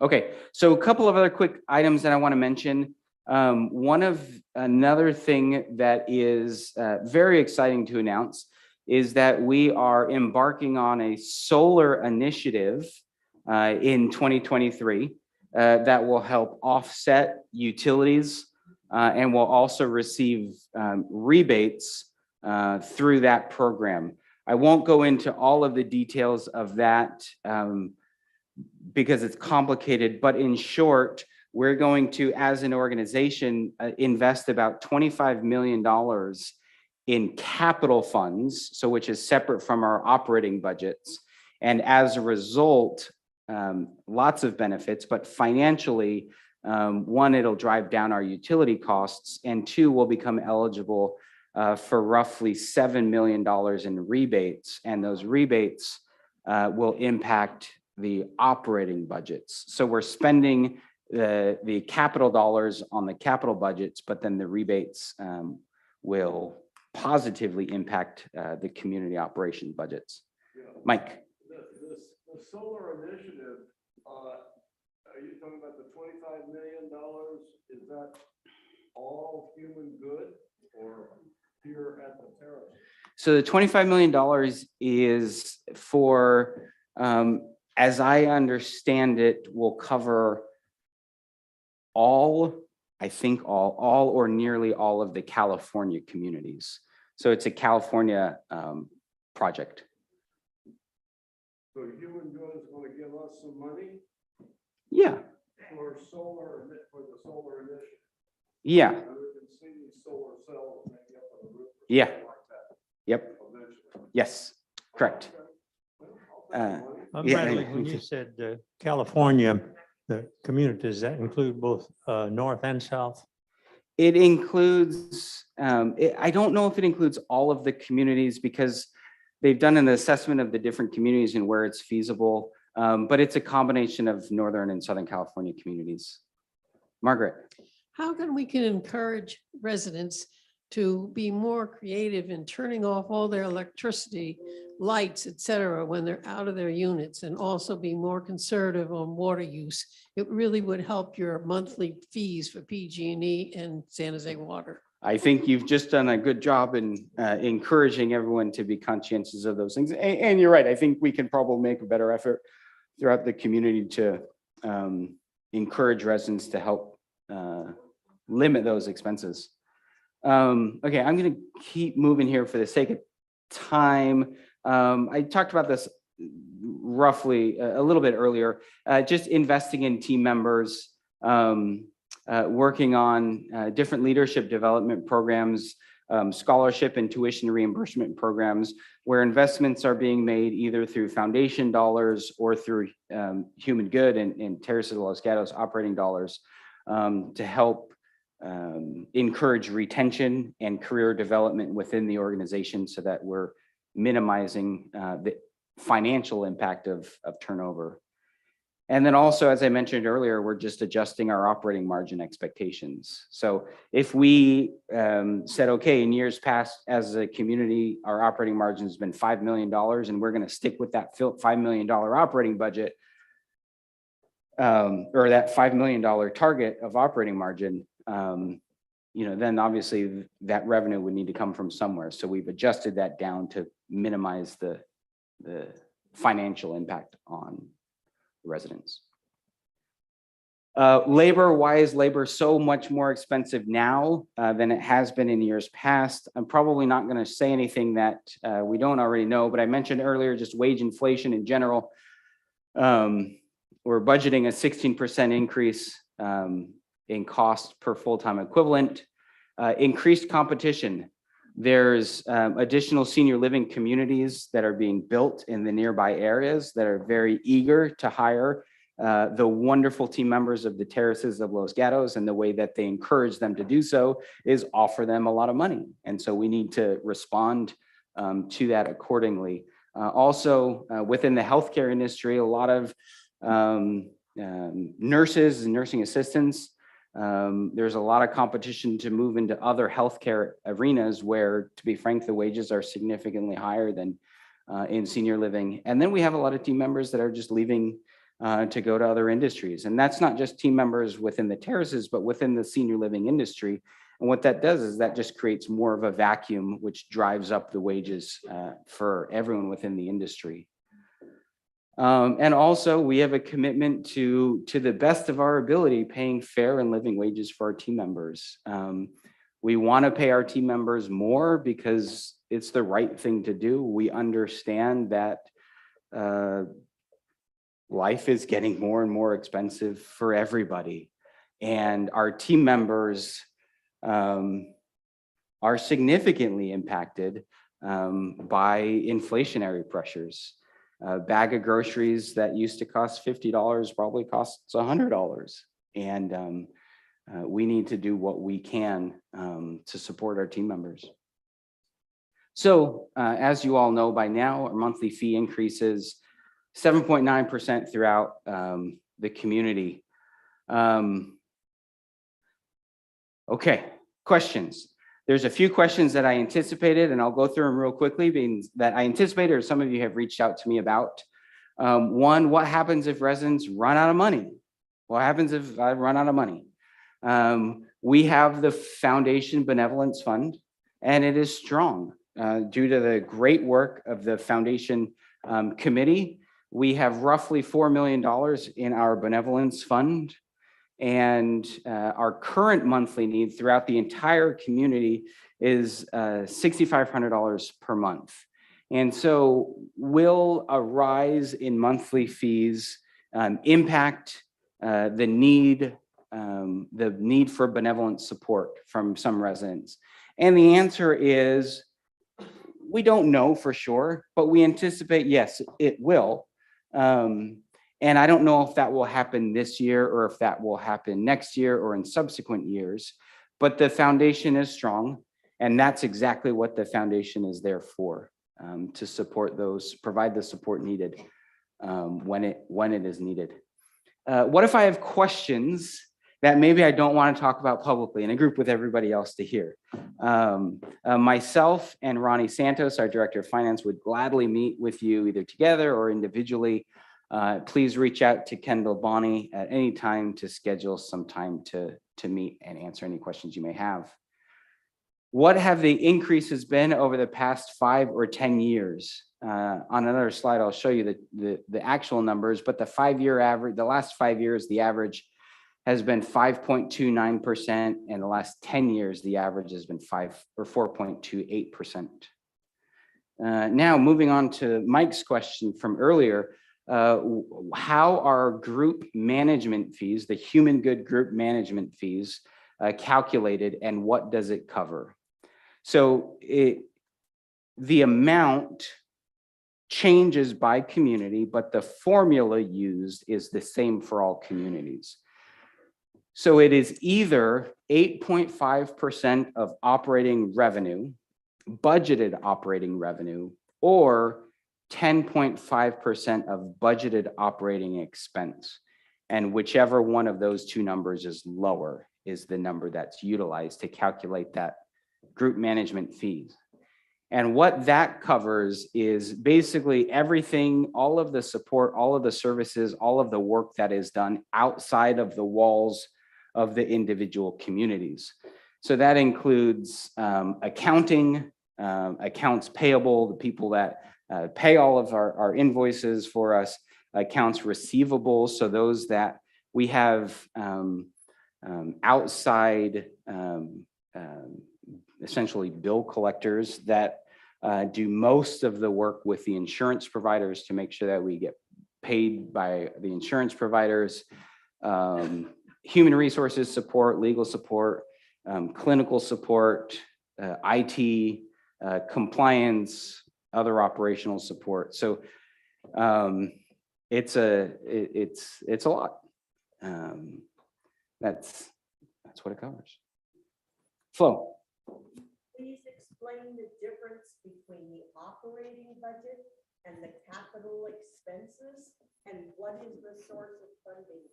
Okay, so a couple of other quick items that I want to mention. Another thing that is very exciting to announce is that we are embarking on a solar initiative in 2023 that will help offset utilities and will also receive rebates through that program. I won't go into all of the details of that because it's complicated, but in short, we're going to, as an organization, invest about $25 million in capital funds, so which is separate from our operating budgets. And as a result, lots of benefits, but financially, one, it'll drive down our utility costs, and two, we'll become eligible for roughly $7 million in rebates, and those rebates will impact the operating budgets. So we're spending the capital dollars on the capital budgets, but then the rebates will positively impact the community operation budgets. Mike? The solar initiative, are you talking about the $25 million? Is that all human good or here at the terrace? So the $25 million is for, as I understand it, will cover all, I think all or nearly all of the California communities. So it's a California project. So human good is going to give us some money Yeah, for the solar initiative. yeah, And we can see these solar cells maybe up on the roof. or Yeah. something like that yep, eventually. yes, correct. Well, I'll take the money. Yeah. Bradley, when you said California, the communities, that include both north and south? It includes, I don't know if it includes all of the communities because they've done an assessment of the different communities and where it's feasible, but it's a combination of Northern and Southern California communities. Margaret? How can we encourage residents to be more creative in turning off all their electricity, lights, et cetera, when they're out of their units, and also be more conservative on water use? It really would help your monthly fees for PG&E and San Jose Water. I think you've just done a good job in encouraging everyone to be conscientious of those things. And you're right, I think we can probably make a better effort throughout the community to encourage residents to help limit those expenses. Okay, I'm gonna keep moving here for the sake of time. I talked about this roughly a little bit earlier, just investing in team members, working on different leadership development programs, scholarship and tuition reimbursement programs, where investments are being made either through foundation dollars or through human good and Terraces de los Gatos operating dollars to help encourage retention and career development within the organization so that we're minimizing the financial impact of turnover. And then also, as I mentioned earlier, we're just adjusting our operating margin expectations. So if we said, okay, in years past, as a community, our operating margin has been $5 million, and we're going to stick with that $5 million operating budget, or that $5 million target of operating margin, then obviously that revenue would need to come from somewhere. So we've adjusted that down to minimize the financial impact on residents. Labor, why is labor so much more expensive now than it has been in years past? I'm probably not going to say anything that we don't already know, but I mentioned earlier just wage inflation in general. We're budgeting a 16% increase in cost per full-time equivalent. Increased competition. There's additional senior living communities that are being built in the nearby areas that are very eager to hire the wonderful team members of the Terraces of Los Gatos, and the way that they encourage them to do so is offer them a lot of money. And so we need to respond to that accordingly. Also, within the healthcare industry, a lot of nurses and nursing assistants, there's a lot of competition to move into other healthcare arenas where, to be frank, the wages are significantly higher than in senior living. And then we have a lot of team members that are just leaving to go to other industries. And that's not just team members within the terraces, but within the senior living industry. And what that does is that just creates more of a vacuum, which drives up the wages for everyone within the industry. And also, we have a commitment to the best of our ability, paying fair and living wages for our team members. We want to pay our team members more because it's the right thing to do. We understand that life is getting more and more expensive for everybody. And our team members are significantly impacted by inflationary pressures. A bag of groceries that used to cost $50 probably costs $100. And we need to do what we can to support our team members. So as you all know by now, our monthly fee increases 7.9% throughout the community. Okay, questions. There's a few questions that I anticipated, and I'll go through them real quickly, being that I anticipated, or some of you have reached out to me about. One, what happens if residents run out of money? What happens if I run out of money? We have the Foundation Benevolence Fund, and it is strong. Due to the great work of the Foundation Committee, we have roughly $4 million in our benevolence fund. And our current monthly need throughout the entire community is $6,500 per month. And so will a rise in monthly fees impact the need for benevolent support from some residents? And the answer is, we don't know for sure, but we anticipate, yes, it will. And I don't know if that will happen this year or if that will happen next year or in subsequent years, but the foundation is strong. And that's exactly what the foundation is there for, to support those, provide the support needed when it is needed. What if I have questions that maybe I don't want to talk about publicly in a group with everybody else to hear? Myself and Ronnie Santos, our Director of Finance, would gladly meet with you either together or individually. Please reach out to Kendall Bonney at any time to schedule some time to meet and answer any questions you may have. What have the increases been over the past 5 or 10 years? On another slide, I'll show you the actual numbers, but the 5-year average, the last 5 years, the average has been 5.29%, and the last 10 years, the average has been 4.28%. Now, moving on to Mike's question from earlier, how are group management fees, the human good group management fees, calculated, and what does it cover? So the amount changes by community, but the formula used is the same for all communities. So it is either 8.5% of operating revenue, budgeted operating revenue, or 10.5% of budgeted operating expense. And whichever one of those two numbers is lower is the number that's utilized to calculate that group management fees. And what that covers is basically everything, all of the support, all of the services, all of the work that is done outside of the walls of the individual communities. So that includes accounting, accounts payable, the people that pay all of our invoices for us, accounts receivable. So those that we have outside essentially bill collectors that do most of the work with the insurance providers to make sure that we get paid by the insurance providers, human resources support, legal support, clinical support, IT, compliance, other operational support. So it's a lot. That's what it covers. Flo. Please explain the difference between the operating budget and the capital expenses, and what is the source of funding?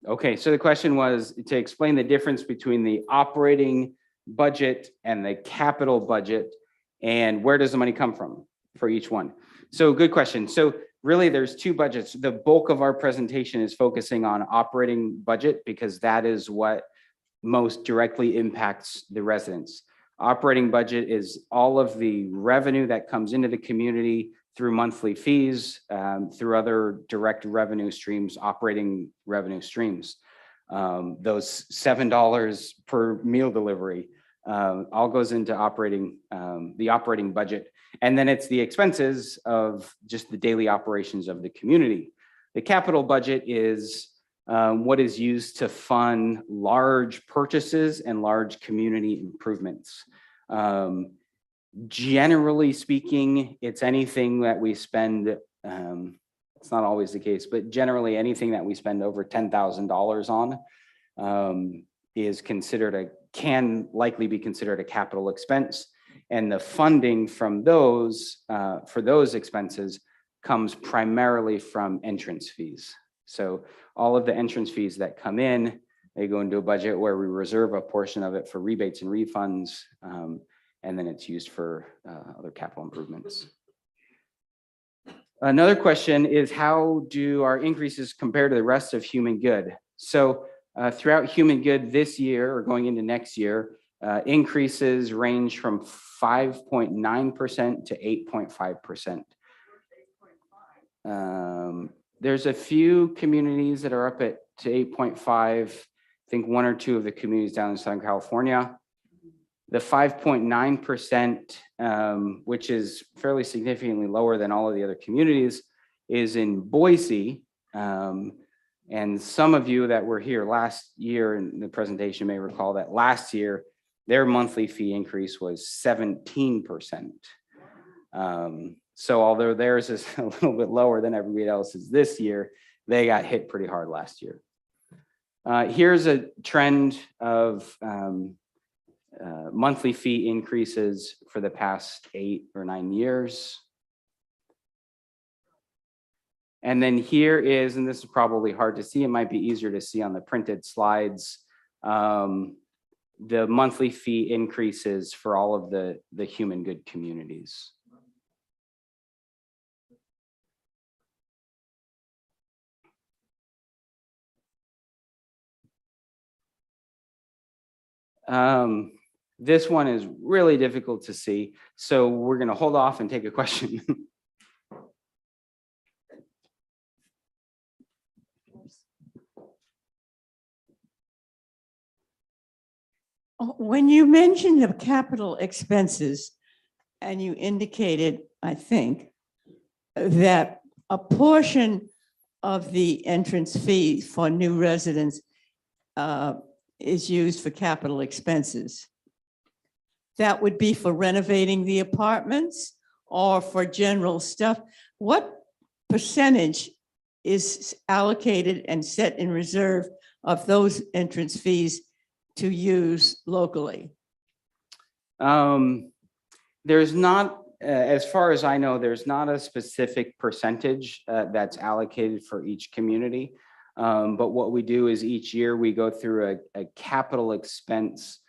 Okay, so the question was to explain the difference between the operating budget and the capital budget, and where does the money come from for each one? So good question. So really there's two budgets. The bulk of our presentation is focusing on operating budget because that is what most directly impacts the residents. Operating budget is all of the revenue that comes into the community through monthly fees, through other direct revenue streams, operating revenue streams. Those $7 per meal delivery all goes into operating, the operating budget. And then it's the expenses of just the daily operations of the community. the capital budget is what is used to fund large purchases and large community improvements. Generally speaking, it's anything that we spend, it's not always the case, but generally anything that we spend over $10,000 on is considered can likely be considered a capital expense. And the funding from those, for those expenses comes primarily from entrance fees. So all of the entrance fees that come in, they go into a budget where we reserve a portion of it for rebates and refunds, and then it's used for other capital improvements. Another question is, how do our increases compare to the rest of human good? So throughout human good this year or going into next year, increases range from 5.9% to 8.5%. There's a few communities that are up at to 8.5. I think one or two of the communities down in Southern California. The 5.9%, which is fairly significantly lower than all of the other communities, is in Boise. And some of you that were here last year in the presentation may recall that last year, their monthly fee increase was 17%. So although theirs is a little bit lower than everybody else's this year, they got hit pretty hard last year. Here's a trend of monthly fee increases for the past 8 or 9 years. And then here is, and this is probably hard to see, it might be easier to see on the printed slides, the monthly fee increases for all of the human good communities. This one is really difficult to see, so we're going to hold off and take a question. When you mentioned the capital expenses and you indicated, I think, that a portion of the entrance fee for new residents is used for capital expenses. That would be for renovating the apartments or for general stuff. What percentage is allocated and set in reserve of those entrance fees to use locally? There's not, as far as I know, there's not a specific percentage that's allocated for each community. But what we do is each year we go through a capital expense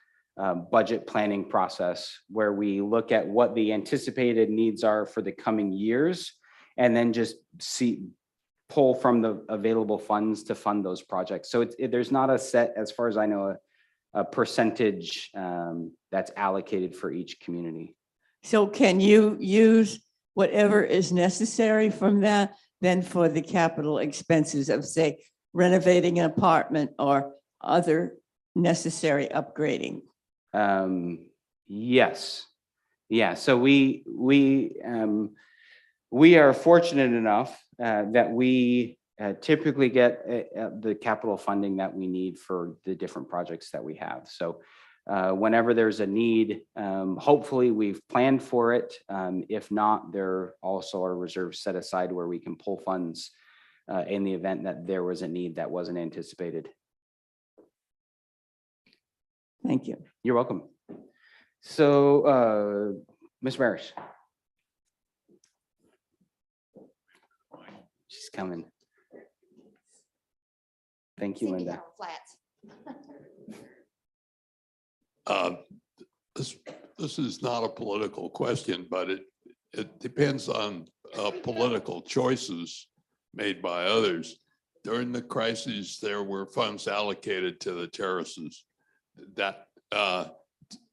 budget planning process where we look at what the anticipated needs are for the coming years and then just pull from the available funds to fund those projects. So there's not a set, as far as I know, a percentage that's allocated for each community. So can you use whatever is necessary from that then for the capital expenses of, say, renovating an apartment or other necessary upgrading? Yes. Yeah. So we are fortunate enough that we typically get the capital funding that we need for the different projects that we have. So whenever there's a need, hopefully we've planned for it. If not, there also are reserves set aside where we can pull funds in the event that there was a need that wasn't anticipated. Thank you. You're welcome. So, Ms. Barish. She's coming. Thank you, Linda. This is not a political question, but it depends on political choices made by others. During the crises, there were funds allocated to the terraces. That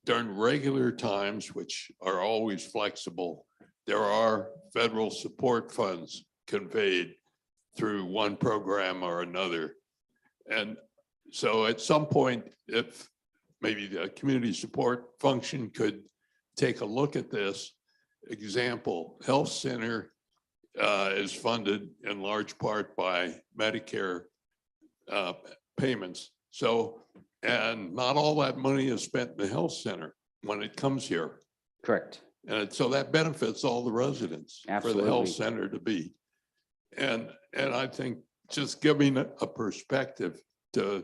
during regular times, which are always flexible, there are federal support funds conveyed through one program or another. And so at some point, if maybe the community support function could take a look at this example, health center is funded in large part by Medicare payments. So, and not all that money is spent in the health center when it comes here. Correct. And so that benefits all the residents for the Absolutely. health center to be. And I think just giving a perspective to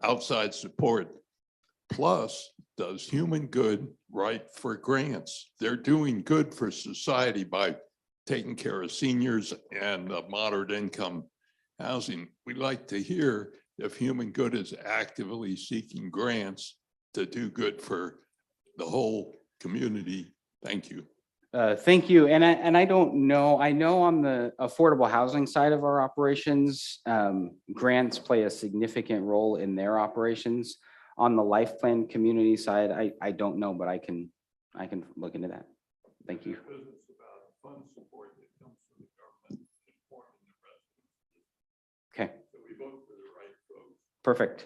outside support, plus does Human Good write for grants. They're doing good for society by taking care of seniors and moderate income housing. We'd like to hear if Human Good is actively seeking grants to do good for the whole community. Thank you. Thank you. And I don't know, I know on the affordable housing side of our operations, grants play a significant role in their operations. On the life plan community side, I don't know, but I can look into that. Thank you. Because it's about fund support that comes from the government informing the residents. Okay, So we vote for the right folks. perfect.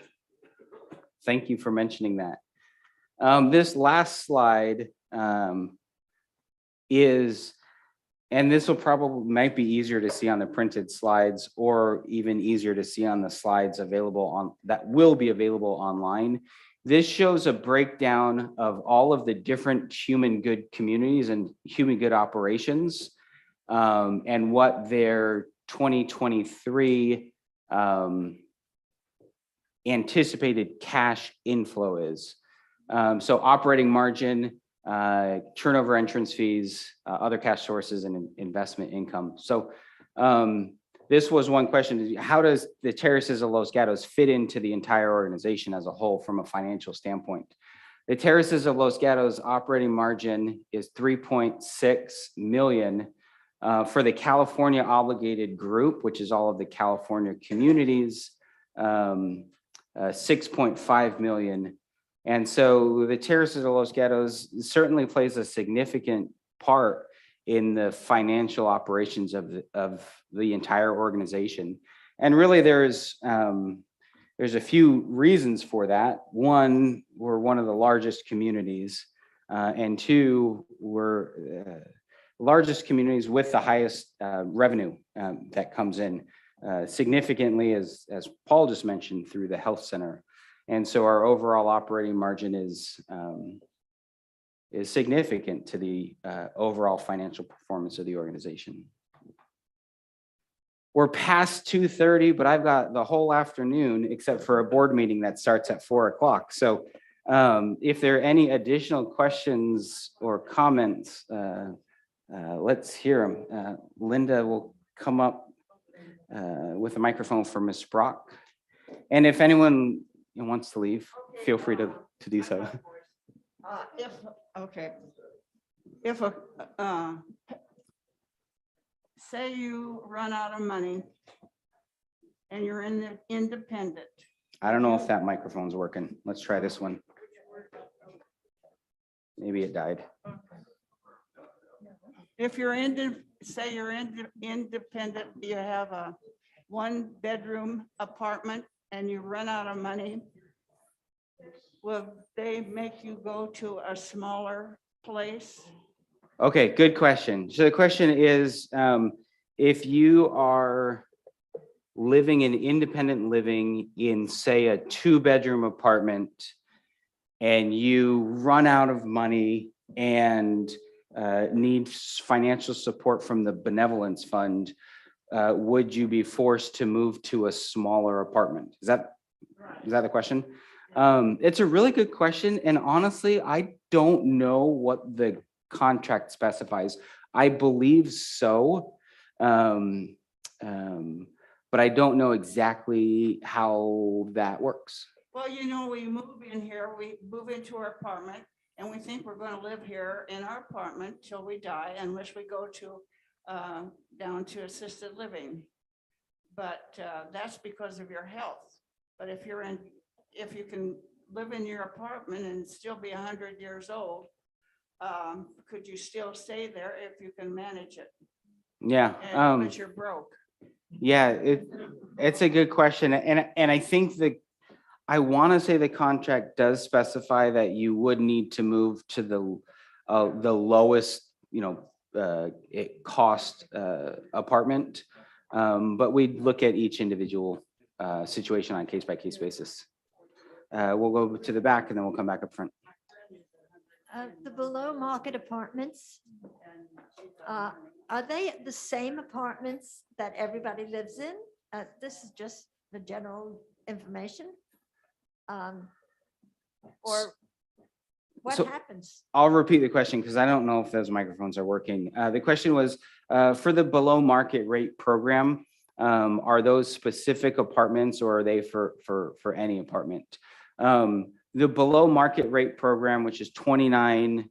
Thank you for mentioning that. This last slide is, and this will probably might be easier to see on the printed slides or even easier to see on the slides available on that will be available online. This shows a breakdown of all of the different human good communities and human good operations and what their 2023 anticipated cash inflow is. So operating margin, turnover entrance fees, other cash sources, and investment income. So this was one question. How does the Terraces of Los Gatos fit into the entire organization as a whole from a financial standpoint? The Terraces of Los Gatos operating margin is 3.6 million. For the California obligated group, which is all of the California communities, 6.5 million. And so the Terraces of Los Gatos certainly plays a significant part in the financial operations of the entire organization. And really there's a few reasons for that. One, we're one of the largest communities. And two, we're largest communities with the highest revenue that comes in significantly, as Paul just mentioned, through the health center. And so our overall operating margin is significant to the overall financial performance of the organization. We're past 2:30, but I've got the whole afternoon except for a board meeting that starts at 4 o'clock. So if there are any additional questions or comments, let's hear them. Linda will come up with a microphone for Ms. Brock. And if anyone wants to leave, feel free to do so. If say you run out of money and you're in the independent. I don't know if that microphone's working. Let's try this one. Maybe it died. If you're say you're independent, you have a 1-bedroom apartment and you run out of money, will they make you go to a smaller place? Okay, good question. So the question is, if you are living in independent living in, say, a 2-bedroom apartment and you run out of money and need financial support from the benevolence fund, would you be forced to move to a smaller apartment? Is that the question? It's a really good question. And honestly, I don't know what the contract specifies. I believe so. But I don't know exactly how that works. Well, we move in here, we move into our apartment and we think we're going to live here in our apartment till we die, unless we go to down to assisted living. But that's because of your health. But if you can live in your apartment and still be 100 years old, could you still stay there if you can manage it? Yeah. But you're broke. Yeah, it's a good question. And I think I want to say the contract does specify that you would need to move to the lowest, cost apartment. But we look at each individual situation on a case by case basis. We'll go to the back and then we'll come back up front. The below market apartments, are they the same apartments that everybody lives in? This is just the general information. Or what So- happens? I'll repeat the question because I don't know if those microphones are working. The question was, for the below market rate program, are those specific apartments or are they for any apartment? The below market rate program, which is 29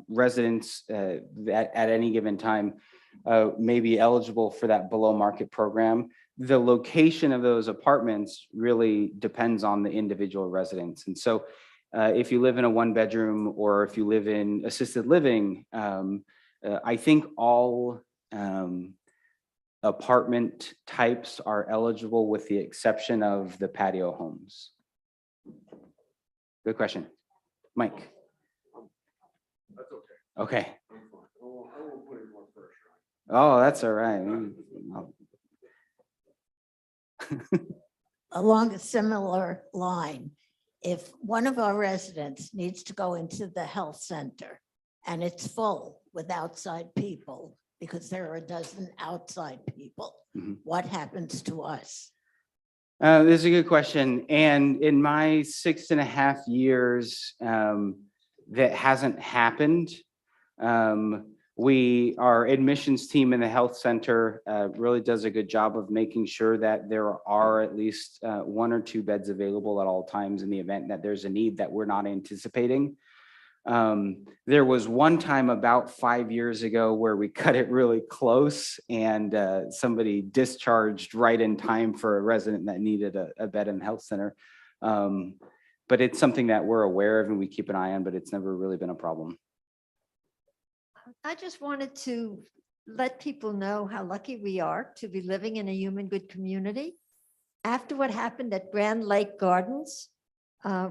residents at any given time, may be eligible for that below market program. The location of those apartments really depends on the individual residents. And so if you live in a one bedroom or if you live in assisted living, I think all apartment types are eligible with the exception of the patio homes. Good question. Mike. That's okay. Okay. I'm fine. I won't put anyone first. Oh, that's all right. Along a similar line, if one of our residents needs to go into the health center and it's full with outside people because there are a dozen outside people, Mhm. what happens to us? This is a good question. And in my 6.5 years, that hasn't happened. Our admissions team in the health center really does a good job of making sure that there are at least 1 or 2 beds available at all times in the event that there's a need that we're not anticipating. There was one time about 5 years ago where we cut it really close and somebody discharged right in time for a resident that needed a bed in the health center. But it's something that we're aware of and we keep an eye on, but it's never really been a problem. I just wanted to let people know how lucky we are to be living in a human good community. After what happened at Grand Lake Gardens,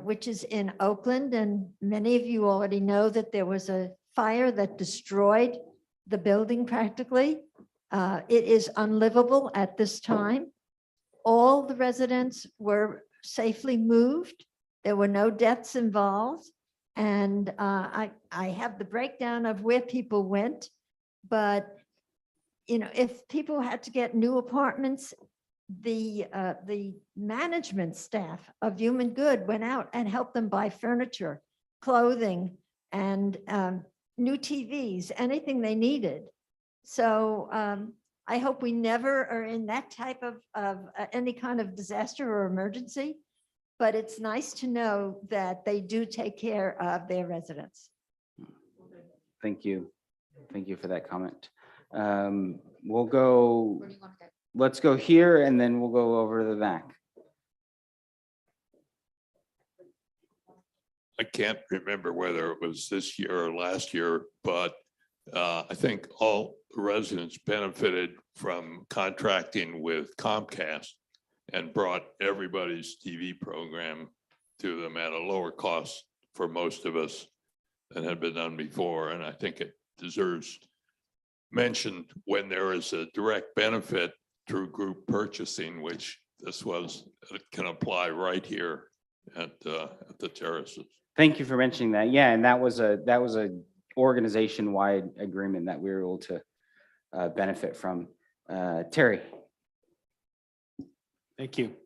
which is in Oakland, and many of you already know that there was a fire that destroyed the building practically. It is unlivable at this time. All the residents were safely moved. There were no deaths involved. And I have the breakdown of where people went, but if people had to get new apartments, the management staff of Human Good went out and helped them buy furniture, clothing, and new TVs, anything they needed. So I hope we never are in that type of any kind of disaster or emergency. But it's nice to know that they do take care of their residents. Thank you. Thank you for that comment. We'll go, let's go here and then we'll go over to the back. I can't remember whether it was this year or last year, but I think all residents benefited from contracting with Comcast and brought everybody's TV program to them at a lower cost for most of us than had been done before. And I think it deserves mention when there is a direct benefit through group purchasing, which this was, it can apply right here at the terraces. Thank you for mentioning that. Yeah, and that was a organization-wide agreement that we were able to benefit from. Terry. Thank you.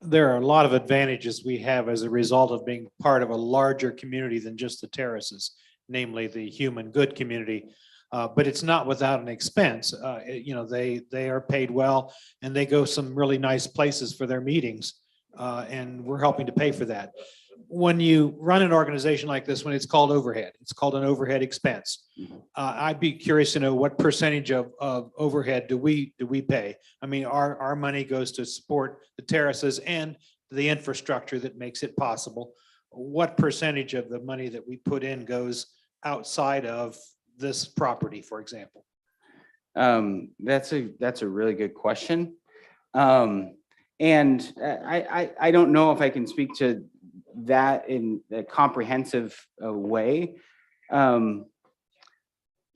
There are a lot of advantages we have as a result of being part of a larger community than just the terraces, namely the Human Good community. But it's not without an expense. They are paid well and they go some really nice places for their meetings. And we're helping to pay for that. When you run an organization like this, when it's called overhead, it's called an overhead expense. I'd be curious to know what percentage of overhead do we pay? I mean, our money goes to support the terraces and the infrastructure that makes it possible. What percentage of the money that we put in goes outside of this property, for example? That's a really good question. And I don't know if I can speak to that in a comprehensive way.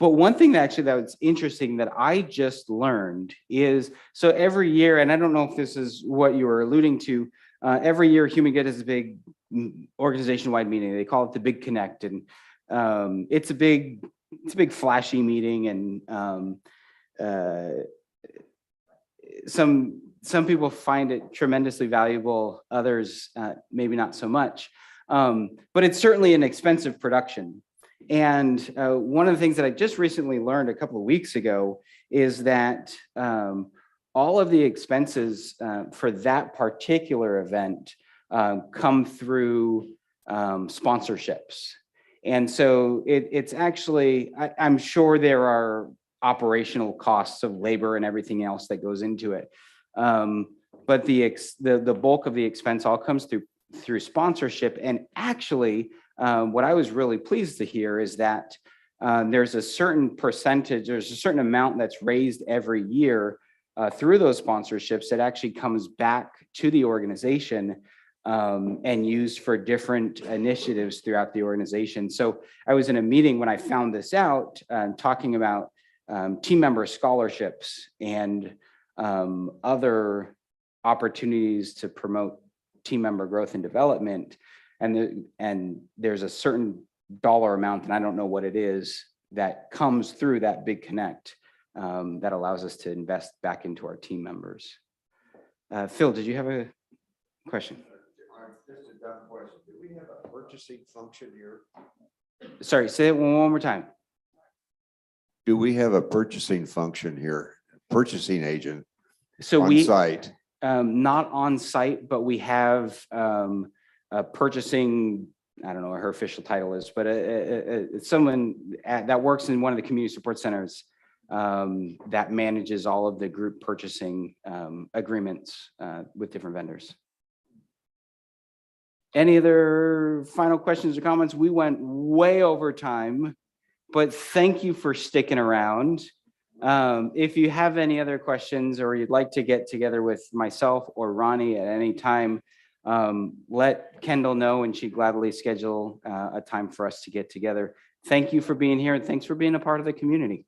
But one thing that actually that was interesting that I just learned is, so every year, and I don't know if this is what you were alluding to, every year Human Good has a big organization-wide meeting. They call it the Big Connect, and it's a big flashy meeting, and some people find it tremendously valuable, others maybe not so much. But it's certainly an expensive production. And one of the things that I just recently learned a couple of weeks ago is that all of the expenses for that particular event come through sponsorships. And so it's actually, I'm sure there are operational costs of labor and everything else that goes into it. But the bulk of the expense all comes through sponsorship. And actually, what I was really pleased to hear is that there's a certain percentage, there's a certain amount that's raised every year through those sponsorships that actually comes back to the organization and used for different initiatives throughout the organization. So I was in a meeting when I found this out, talking about team member scholarships and other opportunities to promote team member growth and development. And there's a certain dollar amount, and I don't know what it is, that comes through that Big Connect that allows us to invest back into our team members. Phil, did you have a question? Just a dumb question. Do we have a purchasing function here? Sorry, say it one more time. Do we have a purchasing function here, purchasing agent So on site? Not on site, but we have a purchasing, I don't know what her official title is, but it's someone that works in one of the community support centers that manages all of the group purchasing agreements with different vendors. Any other final questions or comments? We went way over time, but thank you for sticking around. If you have any other questions or you'd like to get together with myself or Ronnie at any time, let Kendall know and she'd gladly schedule a time for us to get together. Thank you for being here and thanks for being a part of the community.